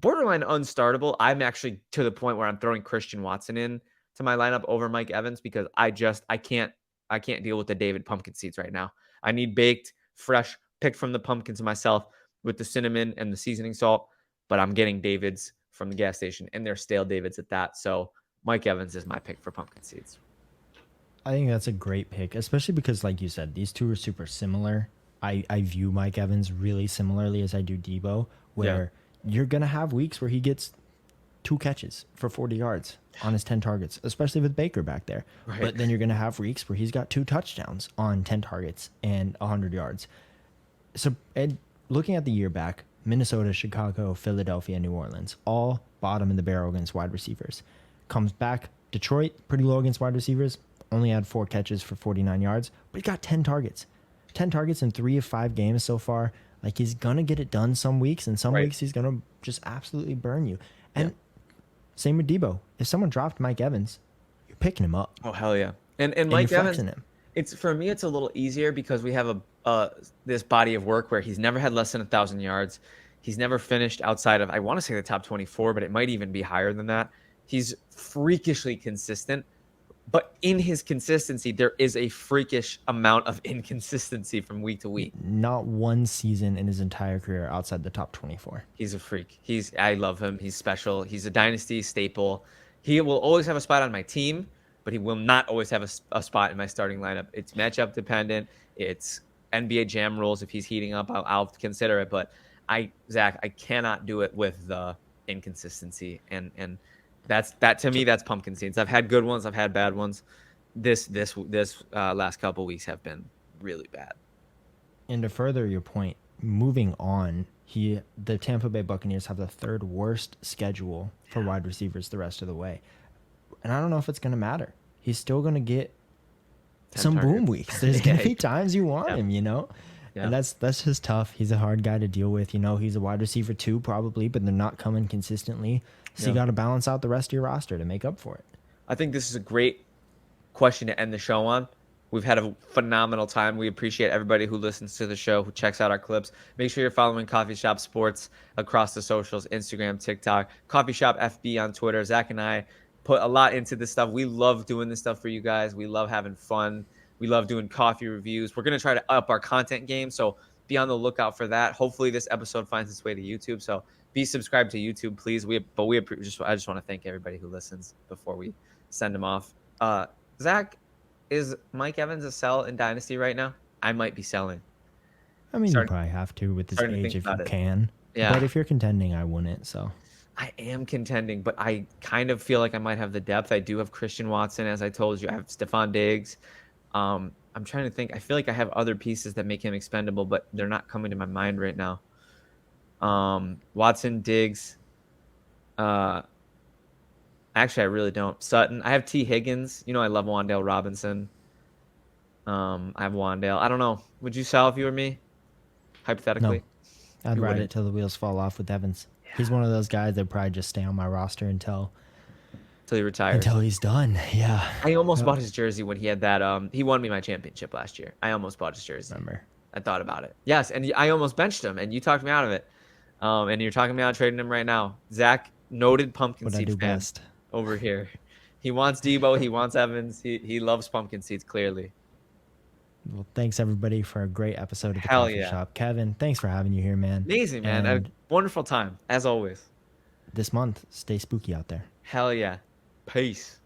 Borderline unstartable. I'm actually to the point where I'm throwing Christian Watson in to my lineup over Mike Evans because I can't deal with the David pumpkin seeds right now. I need baked, fresh, picked from the pumpkins myself with the cinnamon and the seasoning salt, but I'm getting Davids from the gas station, and they're stale Davids at that. So Mike Evans is my pick for pumpkin seeds. I think that's a great pick, especially because, like you said, these two are super similar. I view Mike Evans really similarly as I do Deebo, where you're going to have weeks where he gets 2 catches for 40 yards on his 10 targets, especially with Baker back there. Right. But then you're going to have weeks where he's got 2 touchdowns on 10 targets and 100 yards. So, and looking at the year back, Minnesota, Chicago, Philadelphia, New Orleans, all bottom in the barrel against wide receivers. Comes back, Detroit, pretty low against wide receivers, only had 4 catches for 49 yards, but he got 10 targets. 10 targets in 3 of 5 games so far. Like, he's going to get it done some weeks, and some weeks he's going to just absolutely burn you. And same with Deebo. If someone dropped Mike Evans, you're picking him up. Oh, hell yeah. And Mike Evans, for me, it's a little easier because we have this body of work where he's never had less than 1,000 yards. He's never finished outside of, I want to say the top 24, but it might even be higher than that. He's freakishly consistent. But in his consistency, there is a freakish amount of inconsistency from week to week. Not one season in his entire career outside the top 24. He's a freak. I love him. He's special. He's a dynasty staple. He will always have a spot on my team, but he will not always have a spot in my starting lineup. It's matchup dependent. It's NBA Jam rules. If he's heating up, I'll consider it. But Zach, I cannot do it with the inconsistency, and that to me, that's pumpkin seeds. I've had good ones, I've had bad ones. This last couple weeks have been really bad. And to further your point, moving on, the Tampa Bay Buccaneers have the third worst schedule for wide receivers the rest of the way. And I don't know if it's going to matter. He's still going to get some boom weeks. There's going to be times you want him, you know? Yeah. And that's just tough. He's a hard guy to deal with. You know, he's a wide receiver too, probably, but they're not coming consistently. So you got to balance out the rest of your roster to make up for it. I think this is a great question to end the show on. We've had a phenomenal time. We appreciate everybody who listens to the show, who checks out our clips. Make sure you're following Coffee Shop Sports across the socials, Instagram, TikTok, Coffee Shop FB on Twitter. Zach and I put a lot into this stuff. We love doing this stuff for you guys. We love having fun. We love doing coffee reviews. We're going to try to up our content game, so be on the lookout for that. Hopefully this episode finds its way to YouTube, so be subscribed to YouTube, please. I just want to thank everybody who listens before we send them off. Zach, is Mike Evans a sell in Dynasty right now? I might be selling. I mean, you probably have to with this age if you can. Yeah. But if you're contending, I wouldn't, so. I am contending, but I kind of feel like I might have the depth. I do have Christian Watson, as I told you. I have Stephon Diggs. I'm trying to think. I feel like I have other pieces that make him expendable, but they're not coming to my mind right now. Watson, Diggs. Actually, I really don't. Sutton. I have T. Higgins. You know, I love Wan'Dale Robinson. I have Wan'Dale. I don't know. Would you sell if you were me? Hypothetically? No. I'd ride it till the wheels fall off with Evans. Yeah. He's one of those guys that probably just stay on my roster until he retires. Until he's done. Yeah. I almost bought his jersey when he had that. He won me my championship last year. I almost bought his jersey. Remember? I thought about it. Yes, and I almost benched him, and you talked me out of it. And you're talking me out of trading him right now. Zach, noted pumpkin seed fan. Best. Over here. He wants Debo. He wants Evans. He loves pumpkin seeds, clearly. Well, thanks, everybody, for a great episode of the Coffee Shop. Kevin, thanks for having you here, man. Amazing, man. A wonderful time, as always. This month, stay spooky out there. Hell yeah. Peace.